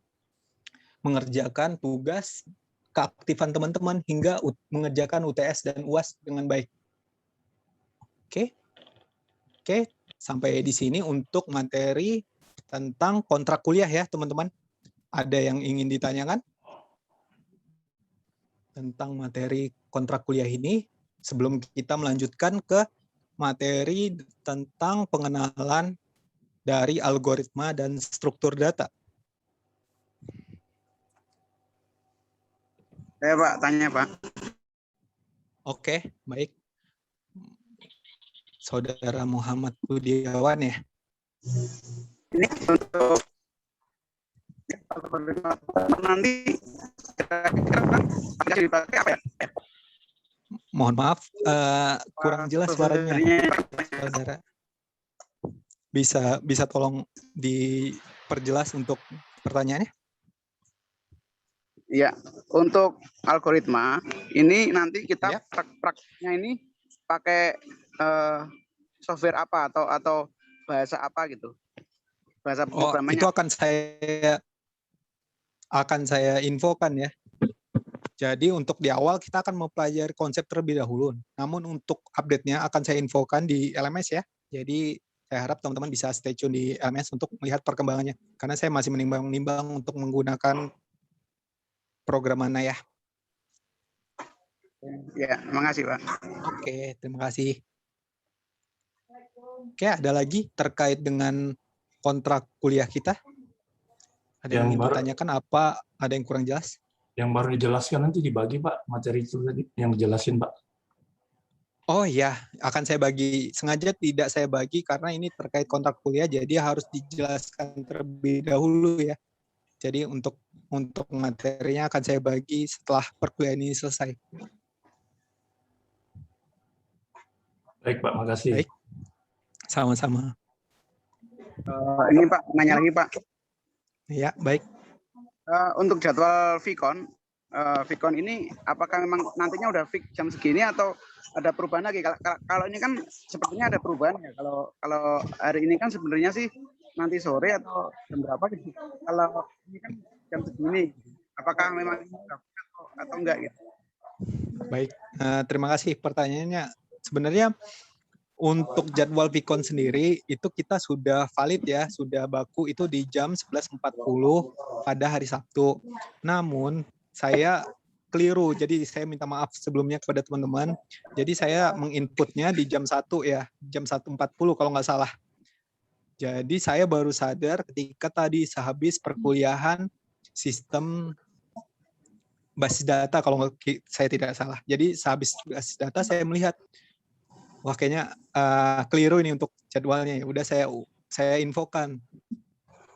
mengerjakan tugas keaktifan teman-teman hingga mengerjakan UTS dan UAS dengan baik. Oke, sampai di sini untuk materi tentang kontrak kuliah ya, teman-teman. Ada yang ingin ditanyakan tentang materi kontrak kuliah ini sebelum kita melanjutkan ke materi tentang pengenalan dari algoritma dan struktur data. Saya Pak, tanya Pak. Oke, baik. Saudara Muhammad Budiawan ya. Ini untuk nanti kira-kira dipakai apa ya? Mohon maaf, kurang jelas suaranya, saudara. Bisa tolong diperjelas untuk pertanyaannya? Iya, untuk algoritma ini nanti kita prakteknya ini pakai software apa atau bahasa apa gitu? Bahasa programnya. Itu akan saya infokan ya. Jadi untuk di awal kita akan mempelajari konsep terlebih dahulu. Namun untuk update-nya akan saya infokan di LMS ya. Jadi Saya harap teman-teman bisa stay tune di LMS untuk melihat perkembangannya. Karena saya masih menimbang-nimbang untuk menggunakan program mana ya. Ya, makasih Pak. Oke, terima kasih. Oke, ada lagi terkait dengan kontrak kuliah kita? Ada yang ingin ditanyakan apa? Ada yang kurang jelas? Yang baru dijelaskan nanti dibagi Pak, materi itu tadi yang dijelasin Pak. Oh iya, akan saya bagi. Sengaja tidak saya bagi karena ini terkait kontrak kuliah, jadi harus dijelaskan terlebih dahulu ya. Jadi untuk materinya akan saya bagi setelah perkuliahan ini selesai. Baik Pak, makasih. Baik, sama-sama. Ini Pak, nanya lagi Pak. Ya, baik. Untuk jadwal Vicon ini apakah memang nantinya udah fix jam segini atau ada perubahan lagi? Kalau ini kan sepertinya ada perubahan ya. Kalau hari ini kan sebenarnya sih nanti sore atau jam berapa gitu. Kalau ini kan jam segini, apakah memang ini atau enggak gitu? Baik, terima kasih pertanyaannya. Sebenarnya untuk jadwal Vicon sendiri itu kita sudah valid ya, sudah baku itu di jam 11.40 pada hari Sabtu. Namun saya keliru, jadi saya minta maaf sebelumnya kepada teman-teman. Jadi saya menginputnya di jam 1 ya, jam 1.40 kalau nggak salah. Jadi saya baru sadar ketika tadi sehabis perkuliahan sistem basis data kalau saya tidak salah. Jadi sehabis basis data saya melihat, wah kayaknya keliru ini untuk jadwalnya. Udah saya infokan.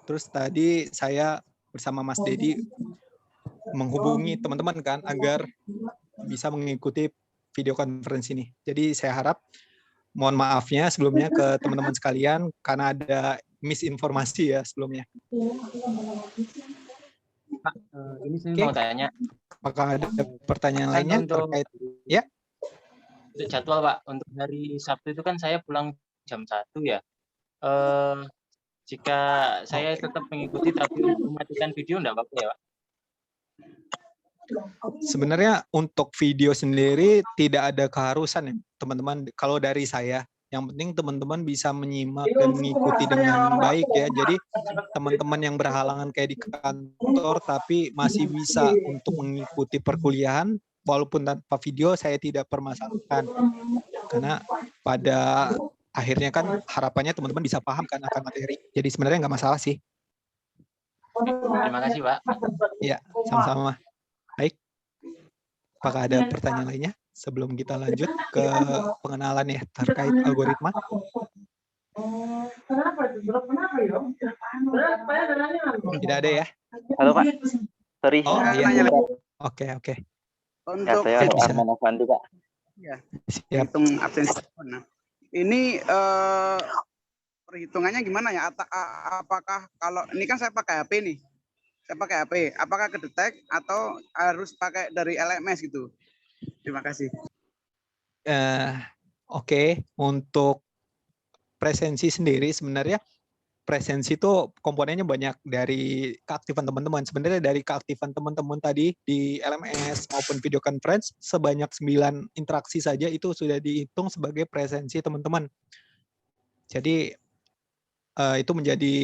Terus tadi saya bersama Mas Dedi menghubungi teman-teman kan agar bisa mengikuti video conference ini. Jadi saya harap mohon maafnya sebelumnya ke teman-teman sekalian karena ada misinformasi ya sebelumnya. Pak, ini saya mau tanya. Apakah ada pertanyaan lainnya terkait? Ya. Untuk jadwal Pak, untuk hari Sabtu itu kan saya pulang jam 1 ya. Jika saya tetap mengikuti tapi mematikan video enggak apa-apa ya Pak? Sebenarnya untuk video sendiri tidak ada keharusan ya teman-teman. Kalau dari saya, yang penting teman-teman bisa menyimak dan mengikuti dengan baik ya. Jadi teman-teman yang berhalangan kayak di kantor tapi masih bisa untuk mengikuti perkuliahan walaupun tanpa video, saya tidak permasalahkan. Karena pada akhirnya kan harapannya teman-teman bisa paham kan akan materi. Jadi sebenarnya nggak masalah sih. Terima kasih Pak. Ya, sama-sama. Baik. Apakah ada pertanyaan lainnya sebelum kita lanjut ke pengenalan ya terkait algoritma? Tidak ada ya? Halo Pak. Sorry. Oh iya. Oke. Untuk saya Arman Afandi Pak. Ya, hitung absensi. Nah, ini perhitungannya gimana ya? Apakah kalau ini kan saya pakai HP nih, apakah kedetek atau harus pakai dari LMS gitu? Terima kasih. Oke. Untuk presensi sendiri sebenarnya presensi itu komponennya banyak dari keaktifan teman-teman. Sebenarnya dari keaktifan teman-teman tadi di LMS maupun video conference sebanyak 9 interaksi saja itu sudah dihitung sebagai presensi teman-teman. Jadi itu menjadi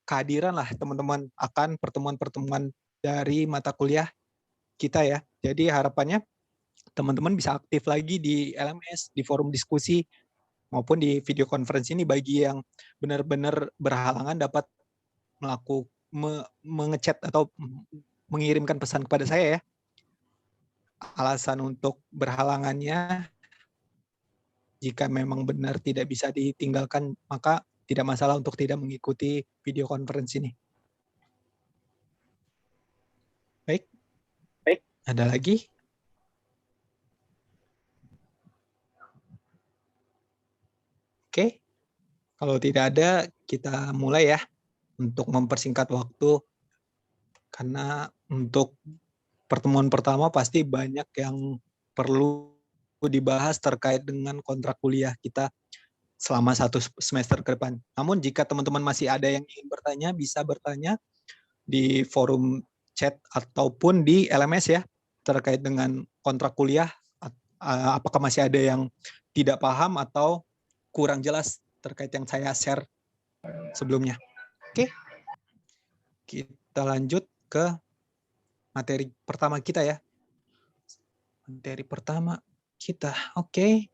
kehadiran lah teman-teman akan pertemuan-pertemuan dari mata kuliah kita ya. Jadi harapannya teman-teman bisa aktif lagi di LMS, di forum diskusi, maupun di video conference ini bagi yang benar-benar berhalangan dapat mengechat atau mengirimkan pesan kepada saya ya. Alasan untuk berhalangannya, jika memang benar tidak bisa ditinggalkan, maka tidak masalah untuk tidak mengikuti video conference ini. Baik. Ada lagi? Oke, kalau tidak ada, kita mulai ya untuk mempersingkat waktu. Karena untuk pertemuan pertama pasti banyak yang perlu dibahas terkait dengan kontrak kuliah kita selama 1 semester ke depan. Namun jika teman-teman masih ada yang ingin bertanya, bisa bertanya di forum chat ataupun di LMS ya terkait dengan kontrak kuliah. Apakah masih ada yang tidak paham atau kurang jelas terkait yang saya share sebelumnya. Oke, kita lanjut ke materi pertama kita ya. Materi pertama kita, oke.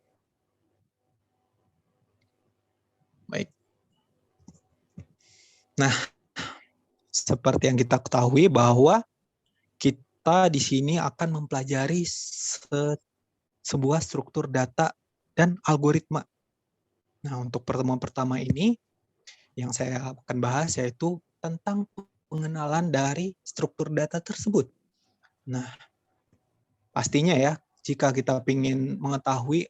Baik. Nah, seperti yang kita ketahui bahwa kita di sini akan mempelajari sebuah struktur data dan algoritma. Nah, untuk pertemuan pertama ini yang saya akan bahas yaitu tentang pengenalan dari struktur data tersebut. Nah, pastinya ya, jika kita ingin mengetahui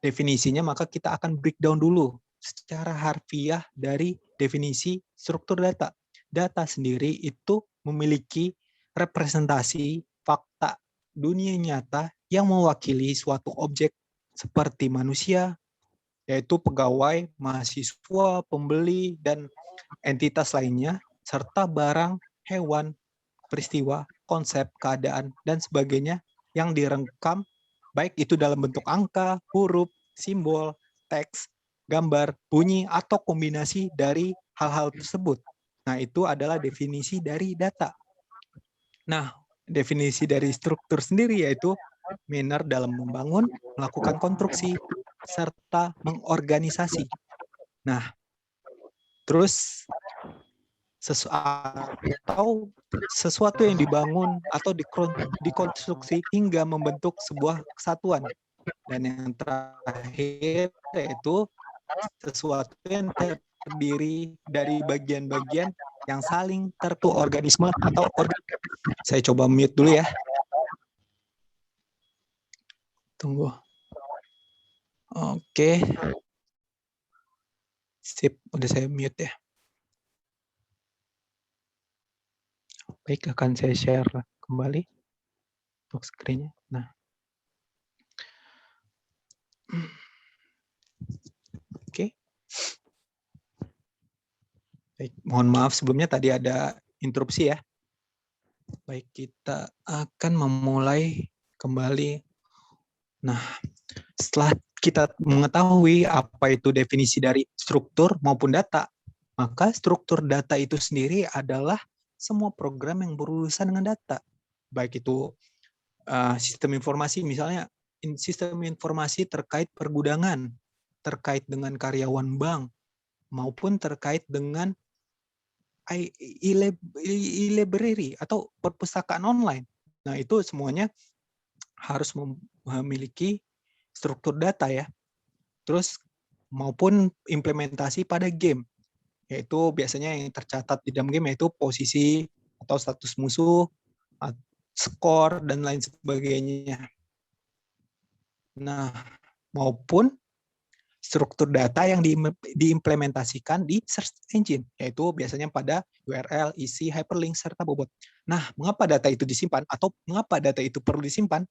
definisinya, maka kita akan breakdown dulu secara harfiah dari definisi struktur data. Data sendiri itu memiliki representasi fakta dunia nyata yang mewakili suatu objek seperti manusia, yaitu pegawai, mahasiswa, pembeli, dan entitas lainnya, serta barang, hewan, peristiwa, konsep, keadaan, dan sebagainya yang direkam, baik itu dalam bentuk angka, huruf, simbol, teks, gambar, bunyi, atau kombinasi dari hal-hal tersebut. Nah, itu adalah definisi dari data. Nah, definisi dari struktur sendiri yaitu manner dalam membangun, melakukan konstruksi, serta mengorganisasi. Nah, terus sesuatu yang dibangun atau dikonstruksi hingga membentuk sebuah kesatuan. Dan yang terakhir yaitu sesuatu yang terdiri dari bagian-bagian yang saling organisme atau Saya coba mute dulu ya. Tunggu. Oke. Sip, udah saya mute ya. Baik, akan saya share kembali untuk screen-nya. Nah. Oke. Baik, mohon maaf sebelumnya tadi ada interupsi ya. Baik, kita akan memulai kembali. Nah, setelah kita mengetahui apa itu definisi dari struktur maupun data, maka struktur data itu sendiri adalah semua program yang berurusan dengan data. Baik itu sistem informasi, misalnya sistem informasi terkait pergudangan, terkait dengan karyawan bank, maupun terkait dengan e-library atau perpustakaan online. Nah, itu semuanya harus memiliki struktur data ya. Terus maupun implementasi pada game, yaitu biasanya yang tercatat di dalam game yaitu posisi atau status musuh, skor, dan lain sebagainya. Nah, maupun struktur data yang diimplementasikan di search engine, yaitu biasanya pada URL, isi, hyperlink, serta bobot. Nah, mengapa data itu disimpan atau mengapa data itu perlu disimpan?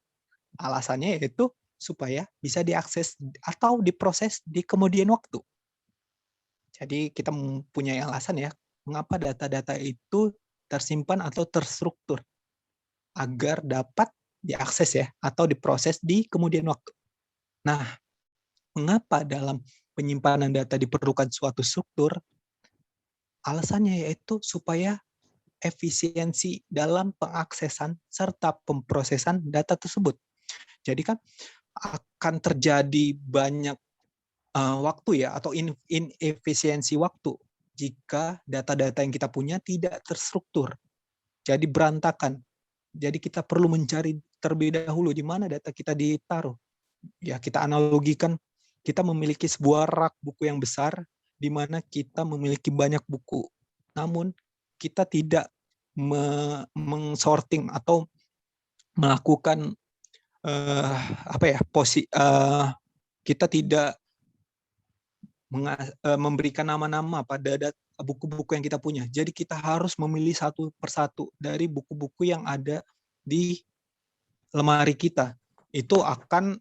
Alasannya yaitu supaya bisa diakses atau diproses di kemudian waktu. Jadi kita mempunyai alasan ya, mengapa data-data itu tersimpan atau terstruktur agar dapat diakses ya atau diproses di kemudian waktu. Nah, mengapa dalam penyimpanan data diperlukan suatu struktur? Alasannya yaitu supaya efisiensi dalam pengaksesan serta pemrosesan data tersebut. Jadi kan akan terjadi banyak waktu ya atau inefisiensi waktu jika data-data yang kita punya tidak terstruktur. Jadi berantakan. Jadi kita perlu mencari terlebih dahulu di mana data kita ditaruh. Ya, kita analogikan kita memiliki sebuah rak buku yang besar di mana kita memiliki banyak buku. Namun kita tidak mengsorting atau melakukan kita tidak memberikan nama-nama pada buku-buku yang kita punya. Jadi kita harus memilih satu persatu dari buku-buku yang ada di lemari kita. Itu akan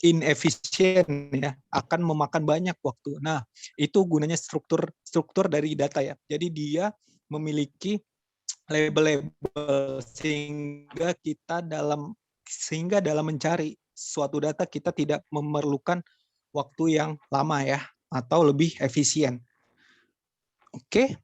inefisien ya, akan memakan banyak waktu. Nah, itu gunanya struktur dari data ya. Jadi dia memiliki label-label sehingga dalam mencari suatu data kita tidak memerlukan waktu yang lama ya, atau lebih efisien. Oke,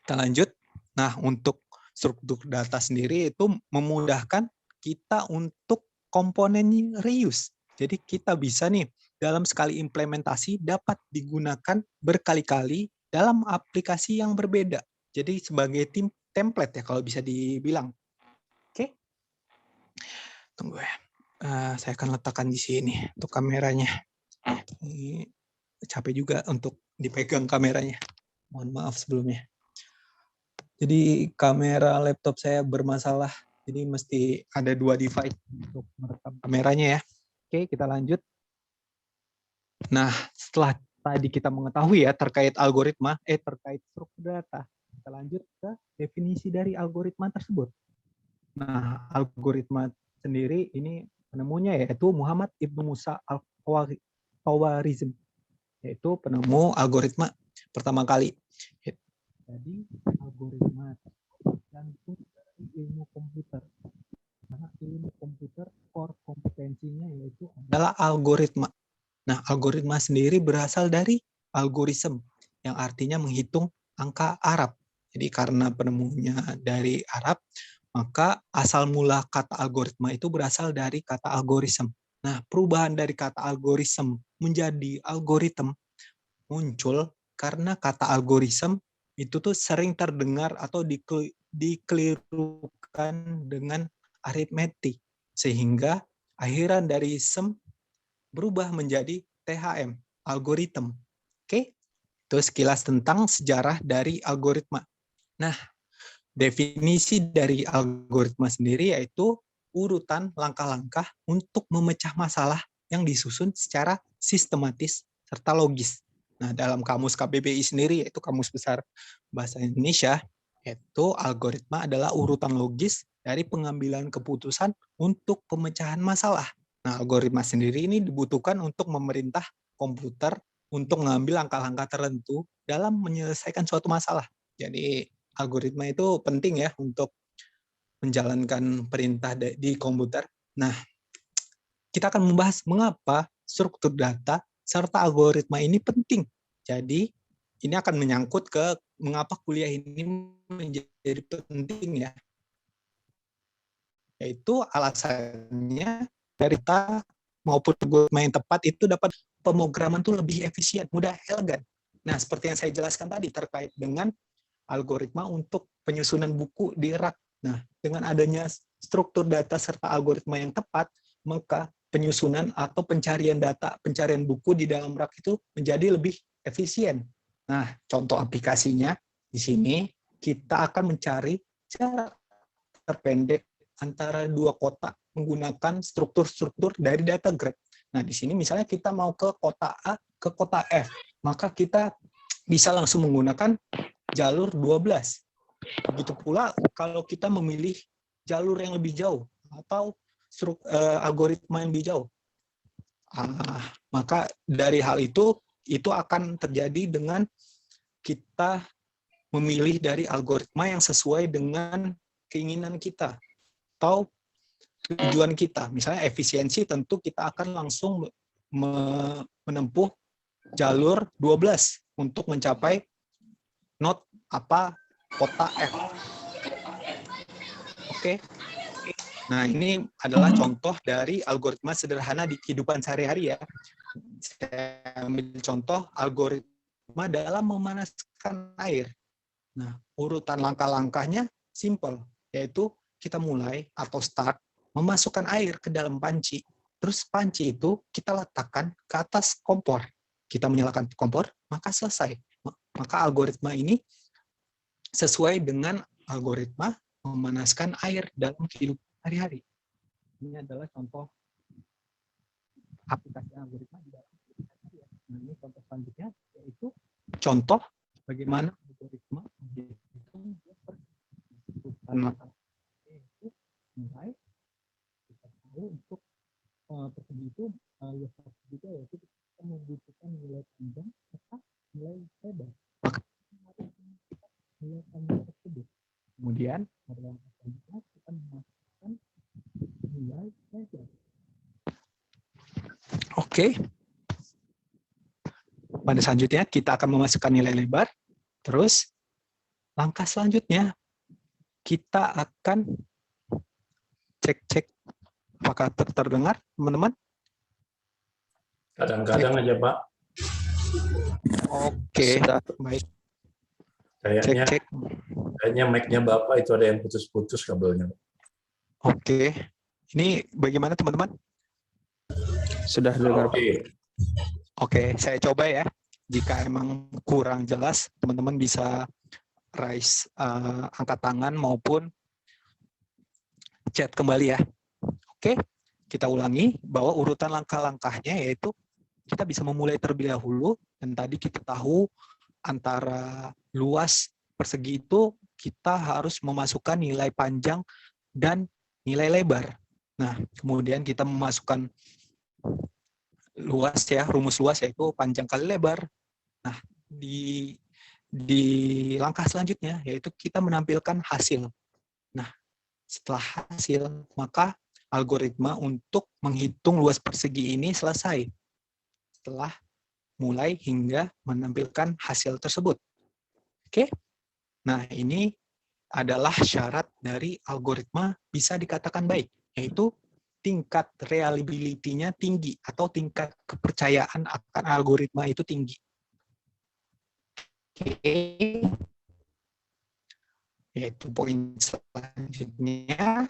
kita lanjut. Nah, untuk struktur data sendiri itu memudahkan kita untuk komponen reuse. Jadi kita bisa nih dalam sekali implementasi dapat digunakan berkali-kali dalam aplikasi yang berbeda. Jadi sebagai template ya kalau bisa dibilang. Oke. Tunggu ya. Saya akan letakkan di sini untuk kameranya. Ini capek juga untuk dipegang kameranya. Mohon maaf sebelumnya. Jadi kamera laptop saya bermasalah. Jadi mesti ada 2 device untuk merekam kameranya ya. Oke, kita lanjut. Nah, setelah tadi kita mengetahui ya terkait algoritma, terkait struktur data, kita lanjut ke definisi dari algoritma tersebut. Nah, algoritma sendiri ini penemunya yaitu Muhammad Ibnu Musa al-Khawarizmi, yaitu penemu algoritma pertama kali. Jadi algoritma tergantung dari ilmu komputer. Karena ilmu komputer core kompetensinya yaitu adalah algoritma. Nah, algoritma sendiri berasal dari algorisme yang artinya menghitung angka Arab. Jadi karena penemunya dari Arab, maka asal mula kata algoritma itu berasal dari kata algorisme. Nah, perubahan dari kata algorisme menjadi algoritma muncul karena kata algorisme itu tuh sering terdengar atau dikelirukan dengan aritmetik, sehingga akhiran dari sem berubah menjadi THM, algoritma. Oke, itu sekilas tentang sejarah dari algoritma. Nah, definisi dari algoritma sendiri yaitu urutan langkah-langkah untuk memecah masalah yang disusun secara sistematis serta logis. Nah, dalam kamus KBBI sendiri, yaitu Kamus Besar Bahasa Indonesia, yaitu algoritma adalah urutan logis dari pengambilan keputusan untuk pemecahan masalah. Nah, algoritma sendiri ini dibutuhkan untuk memerintah komputer untuk mengambil langkah-langkah tertentu dalam menyelesaikan suatu masalah. Jadi, algoritma itu penting ya untuk menjalankan perintah di komputer. Nah, kita akan membahas mengapa struktur data serta algoritma ini penting. Jadi, ini akan menyangkut ke mengapa kuliah ini menjadi penting ya. Yaitu alasannya dari data maupun algoritma yang tepat itu dapat pemrograman itu lebih efisien, mudah, elegan. Nah, seperti yang saya jelaskan tadi terkait dengan algoritma untuk penyusunan buku di rak. Nah, dengan adanya struktur data serta algoritma yang tepat, maka penyusunan atau pencarian data, pencarian buku di dalam rak itu menjadi lebih efisien. Nah, contoh aplikasinya di sini kita akan mencari jarak terpendek antara 2 kotak menggunakan struktur-struktur dari data graph. Nah, di sini misalnya kita mau ke kota A ke kota F, maka kita bisa langsung menggunakan jalur 12. Begitu pula kalau kita memilih jalur yang lebih jauh atau algoritma yang lebih jauh. Maka dari hal itu akan terjadi dengan kita memilih dari algoritma yang sesuai dengan keinginan kita atau tujuan kita. Misalnya efisiensi, tentu kita akan langsung menempuh jalur 12 untuk mencapai kota F. Oke. Nah, ini adalah contoh dari algoritma sederhana di kehidupan sehari-hari ya. Saya ambil contoh algoritma dalam memanaskan air. Nah, urutan langkah-langkahnya simple, yaitu kita mulai atau start memasukkan air ke dalam panci. Terus panci itu kita letakkan ke atas kompor. Kita menyalakan kompor, maka selesai. Maka algoritma ini sesuai dengan algoritma memanaskan air dalam kehidupan sehari-hari. Ini adalah contoh aplikasi algoritma di dalam kehidupan sehari-hari. Nah, ini contoh selanjutnya yaitu contoh bagaimana algoritma menghitung yaitu mulai kita tahu untuk persegi itu luas juga yaitu kita membutuhkan nilai panjang serta nilai lebar. Maka nilai panjang tersebut. Kemudian pada langkah selanjutnya kita memasukkan nilai lebar. Oke. pada selanjutnya kita akan memasukkan nilai lebar. Terus langkah selanjutnya kita akan cek apakah terdengar, teman-teman? Kadang-kadang aja, Pak. Oke, baik. Kayaknya mic-nya Bapak itu ada yang putus-putus kabelnya. Oke. Ini bagaimana, teman-teman? Sudah dengar, Pak. Oke, saya coba ya. Jika emang kurang jelas, teman-teman bisa raise angkat tangan maupun chat kembali ya. Oke, kita ulangi bahwa urutan langkah-langkahnya yaitu kita bisa memulai terlebih dahulu, dan tadi kita tahu antara luas persegi itu kita harus memasukkan nilai panjang dan nilai lebar. Nah, kemudian kita memasukkan luas ya, rumus luas yaitu panjang kali lebar. Nah, di langkah selanjutnya yaitu kita menampilkan hasil. Nah, setelah hasil maka algoritma untuk menghitung luas persegi ini selesai. Setelah mulai hingga menampilkan hasil tersebut. Oke? Nah, ini adalah syarat dari algoritma bisa dikatakan baik, yaitu tingkat reliability-nya tinggi atau tingkat kepercayaan akan algoritma itu tinggi. Oke. Yaitu poin selanjutnya,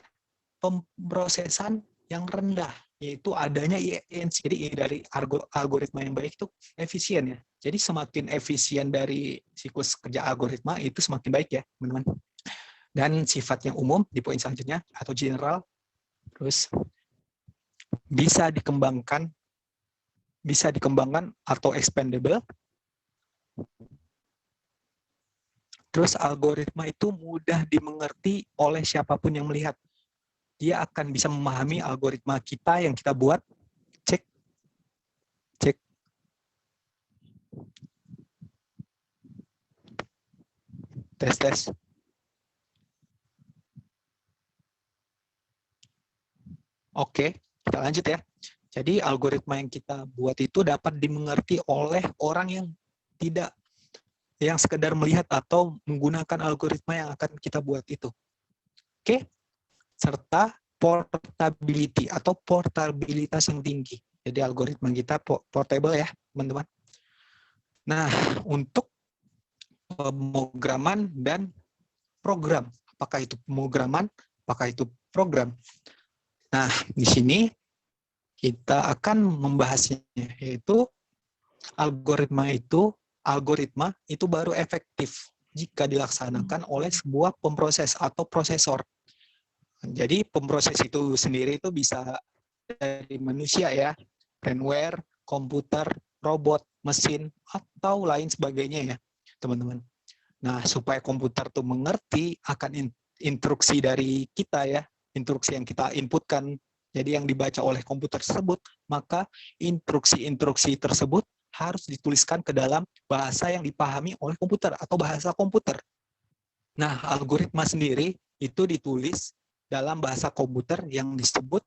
pemrosesan yang rendah, yaitu adanya efisiensi. Jadi dari algoritma yang baik itu efisien ya. Jadi semakin efisien dari siklus kerja algoritma itu semakin baik ya, teman-teman. Dan sifat yang umum di poin selanjutnya atau general, terus bisa dikembangkan atau expandable. Terus algoritma itu mudah dimengerti oleh siapapun yang melihat. Dia akan bisa memahami algoritma kita yang kita buat. Cek. Tes. Oke, kita lanjut ya. Jadi algoritma yang kita buat itu dapat dimengerti oleh orang yang sekedar melihat atau menggunakan algoritma yang akan kita buat itu. Oke? Serta portability atau portabilitas yang tinggi. Jadi algoritma kita portable ya, teman-teman. Nah, untuk pemrograman dan program. Apakah itu pemrograman? Apakah itu program? Nah, di sini kita akan membahasnya, yaitu algoritma itu baru efektif jika dilaksanakan oleh sebuah pemproses atau prosesor. Jadi pemproses itu sendiri itu bisa dari manusia ya, firmware, komputer, robot, mesin, atau lain sebagainya ya, teman-teman. Nah, supaya komputer tuh mengerti akan instruksi dari kita ya, instruksi yang kita inputkan, jadi yang dibaca oleh komputer tersebut, maka instruksi-instruksi tersebut harus dituliskan ke dalam bahasa yang dipahami oleh komputer atau bahasa komputer. Nah, algoritma sendiri itu ditulis dalam bahasa komputer yang disebut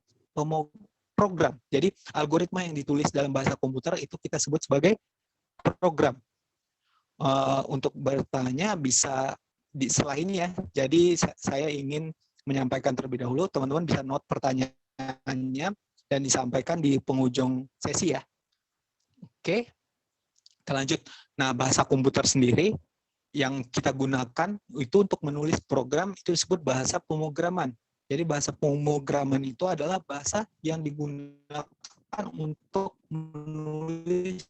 program. Jadi, algoritma yang ditulis dalam bahasa komputer itu kita sebut sebagai program. Untuk bertanya bisa setelah ini ya. Jadi, saya ingin menyampaikan terlebih dahulu, teman-teman bisa note pertanyaannya dan disampaikan di penghujung sesi ya. Oke, kita lanjut. Nah, bahasa komputer sendiri yang kita gunakan itu untuk menulis program itu disebut bahasa pemrograman. Jadi bahasa pemrograman itu adalah bahasa yang digunakan untuk menulis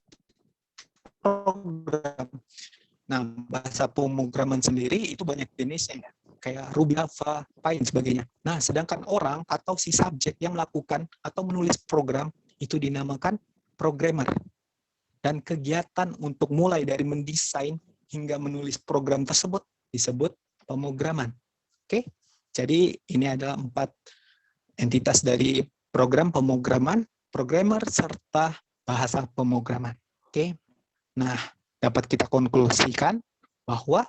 program. Nah, bahasa pemrograman sendiri itu banyak jenisnya, kayak Ruby, Java, Python, sebagainya. Nah, sedangkan orang atau si subjek yang melakukan atau menulis program itu dinamakan programmer. Dan kegiatan untuk mulai dari mendesain hingga menulis program tersebut disebut pemrograman. Oke, jadi ini adalah 4 entitas dari program pemrograman, programmer, serta bahasa pemrograman. Oke, nah dapat kita konklusikan bahwa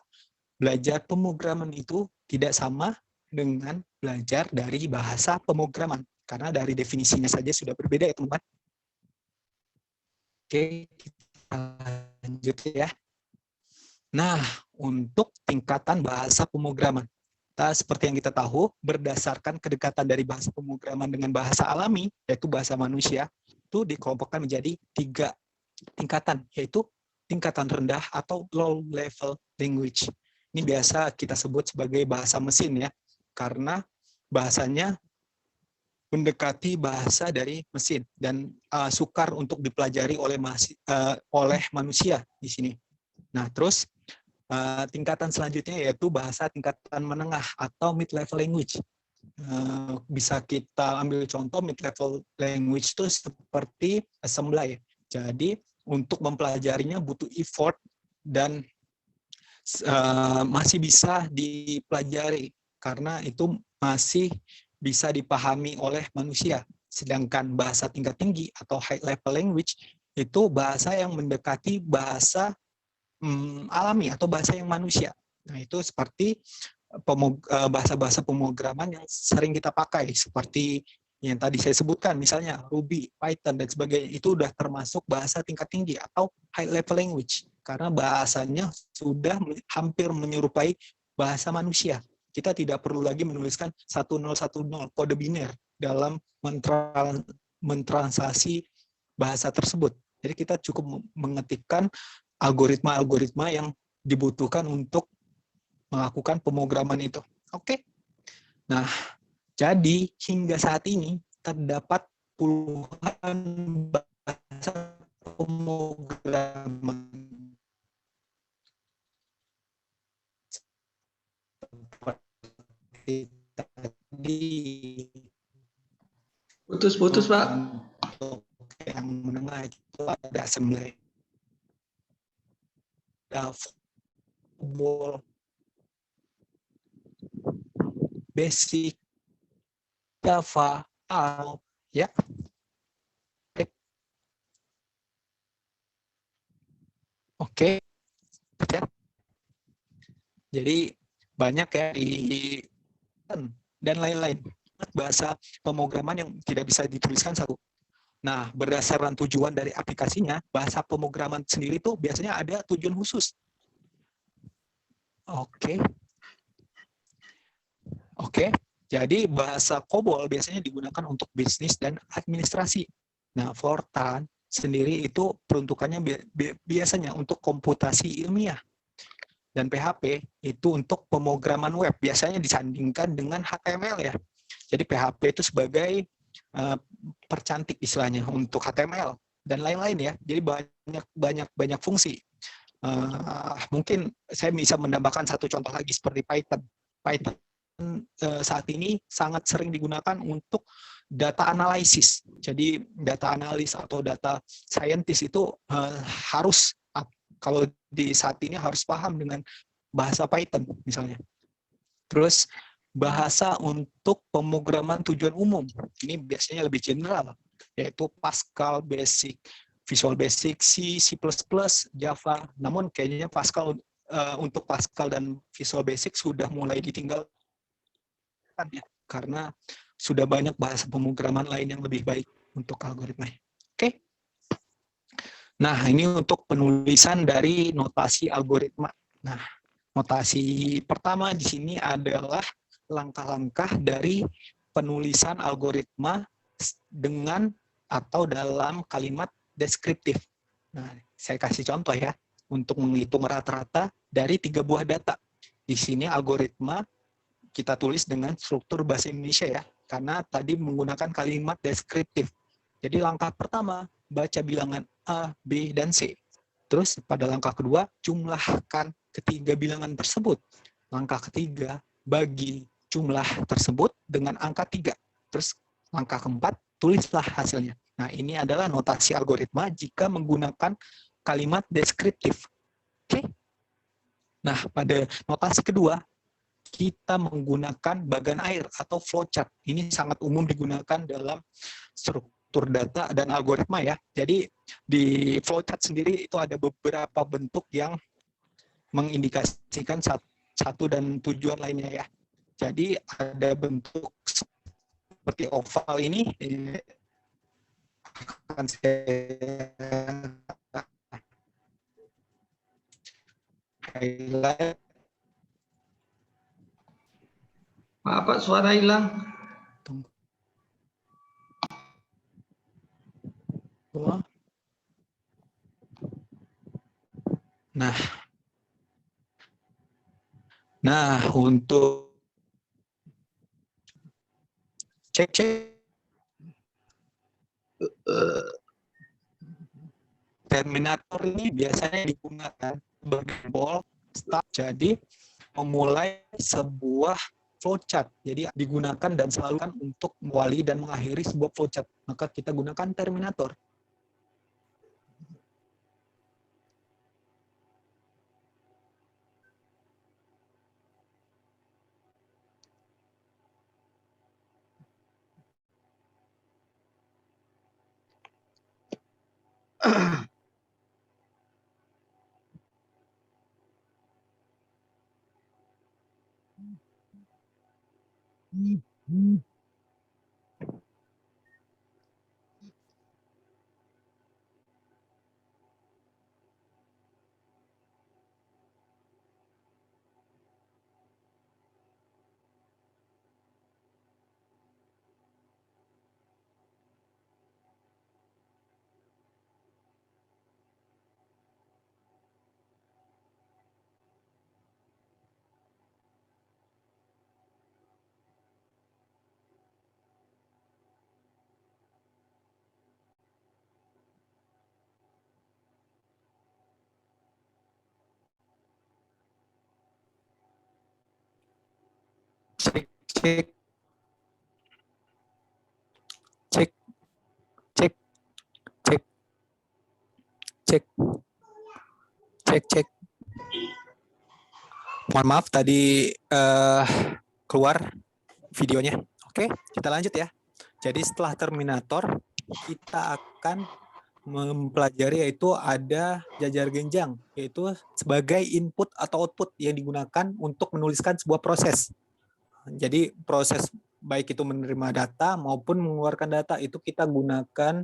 belajar pemrograman itu tidak sama dengan belajar dari bahasa pemrograman, karena dari definisinya saja sudah berbeda ya teman-teman. Oke, kita lanjut ya. Nah, untuk tingkatan bahasa pemrograman. Seperti yang kita tahu, berdasarkan kedekatan dari bahasa pemrograman dengan bahasa alami, yaitu bahasa manusia, itu dikelompokkan menjadi 3 tingkatan, yaitu tingkatan rendah atau low level language. Ini biasa kita sebut sebagai bahasa mesin ya, karena bahasanya mendekati bahasa dari mesin dan sukar untuk dipelajari oleh manusia di sini. Nah, terus tingkatan selanjutnya yaitu bahasa tingkatan menengah atau mid-level language. Bisa kita ambil contoh mid-level language itu seperti assembly. Jadi untuk mempelajarinya butuh effort dan masih bisa dipelajari karena itu masih bisa dipahami oleh manusia. Sedangkan bahasa tingkat tinggi atau high level language itu bahasa yang mendekati bahasa alami atau bahasa yang manusia. Nah, itu seperti bahasa-bahasa pemrograman yang sering kita pakai seperti yang tadi saya sebutkan, misalnya Ruby, Python dan sebagainya, itu udah termasuk bahasa tingkat tinggi atau high level language karena bahasanya sudah hampir menyerupai bahasa manusia. Kita tidak perlu lagi menuliskan 1010 kode biner dalam mentranslasi bahasa tersebut. Jadi kita cukup mengetikkan algoritma-algoritma yang dibutuhkan untuk melakukan pemrograman itu. Oke. Nah, jadi hingga saat ini terdapat puluhan bahasa pemrograman. Seperti tadi. Putus-putus, Pak. Untuk yang menengah itu ada assembly. Football, basic, Java, ya. Oke. Jadi banyak ya dan lain-lain bahasa pemrograman yang tidak bisa dituliskan satu. Nah, berdasarkan tujuan dari aplikasinya, bahasa pemrograman sendiri itu biasanya ada tujuan khusus. Oke. Jadi bahasa COBOL biasanya digunakan untuk bisnis dan administrasi. Nah, Fortran sendiri itu peruntukannya biasanya untuk komputasi ilmiah. Dan PHP itu untuk pemrograman web, biasanya disandingkan dengan HTML ya. Jadi PHP itu sebagai percantik istilahnya untuk HTML dan lain-lain ya. Jadi banyak fungsi. Mungkin saya bisa menambahkan satu contoh lagi seperti Python. Python saat ini sangat sering digunakan untuk data analisis. Jadi data analis atau data scientist itu harus kalau di saat ini harus paham dengan bahasa Python misalnya. Terus bahasa untuk pemrograman tujuan umum. Ini biasanya lebih general, yaitu Pascal, Basic, Visual Basic, C++, Java. Namun kayaknya Pascal untuk Pascal dan Visual Basic sudah mulai ditinggalkan ya, karena sudah banyak bahasa pemrograman lain yang lebih baik untuk algoritma. Oke. Nah, ini untuk penulisan dari notasi algoritma. Nah, notasi pertama di sini adalah langkah-langkah dari penulisan algoritma dengan atau dalam kalimat deskriptif. Nah, saya kasih contoh ya, untuk menghitung rata-rata dari 3 buah data. Di sini algoritma kita tulis dengan struktur bahasa Indonesia ya, karena tadi menggunakan kalimat deskriptif. Jadi langkah pertama, baca bilangan A, B, dan C. Terus pada langkah kedua, jumlahkan ketiga bilangan tersebut. Langkah ketiga, bagi jumlah tersebut dengan angka 3. Terus langkah keempat, tulislah hasilnya. Nah, ini adalah notasi algoritma jika menggunakan kalimat deskriptif. Oke. Nah, pada notasi kedua, kita menggunakan bagan air atau flowchart. Ini sangat umum digunakan dalam struktur data dan algoritma ya. Jadi di flowchart sendiri itu ada beberapa bentuk yang mengindikasikan satu dan tujuan lainnya ya. Jadi ada bentuk seperti oval ini akan saya highlight. Pak, suara hilang. Tunggu. Nah, untuk cek Terminator ini biasanya digunakan sebagai goal start, jadi memulai sebuah flowchart. Jadi digunakan dan selalu kan untuk mewali dan mengakhiri sebuah flowchart. Maka kita gunakan Terminator. Cek. Mohon maaf tadi keluar videonya. Oke, kita lanjut ya. Jadi setelah Terminator kita akan mempelajari yaitu ada jajar genjang, yaitu sebagai input atau output yang digunakan untuk menuliskan sebuah proses. Jadi proses baik itu menerima data maupun mengeluarkan data itu kita gunakan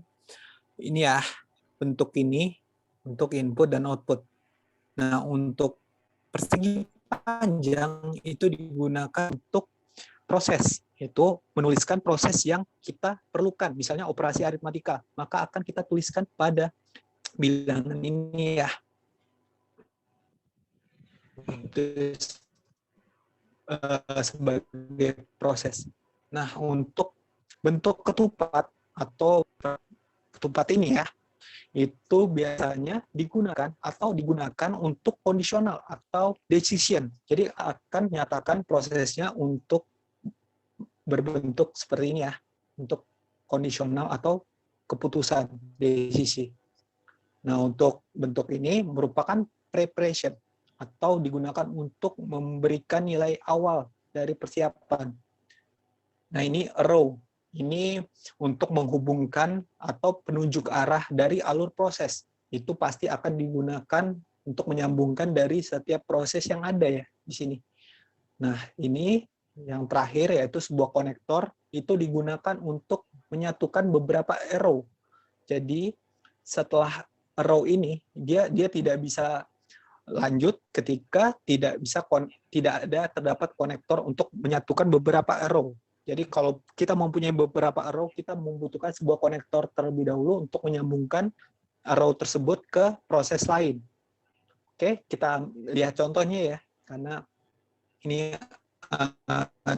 ini ya, bentuk ini untuk input dan output. Nah, untuk persegi panjang itu digunakan untuk proses, yaitu menuliskan proses yang kita perlukan, misalnya operasi aritmatika, maka akan kita tuliskan pada bilangan ini ya. Itu sebagai proses. Nah, untuk bentuk ketupat atau ketupat ini ya, itu biasanya digunakan untuk kondisional atau decision. Jadi akan menyatakan prosesnya untuk berbentuk seperti ini ya, untuk kondisional atau keputusan decisi. Nah, untuk bentuk ini merupakan preparation atau digunakan untuk memberikan nilai awal dari persiapan. Nah, ini arrow. Ini untuk menghubungkan atau penunjuk arah dari alur proses. Itu pasti akan digunakan untuk menyambungkan dari setiap proses yang ada ya di sini. Nah, ini yang terakhir yaitu sebuah konektor, itu digunakan untuk menyatukan beberapa arrow. Jadi setelah arrow ini dia tidak bisa lanjut ketika tidak ada terdapat konektor untuk menyatukan beberapa arrow. Jadi kalau kita mempunyai beberapa arrow, kita membutuhkan sebuah konektor terlebih dahulu untuk menyambungkan arrow tersebut ke proses lain. Oke, kita lihat contohnya ya, karena ini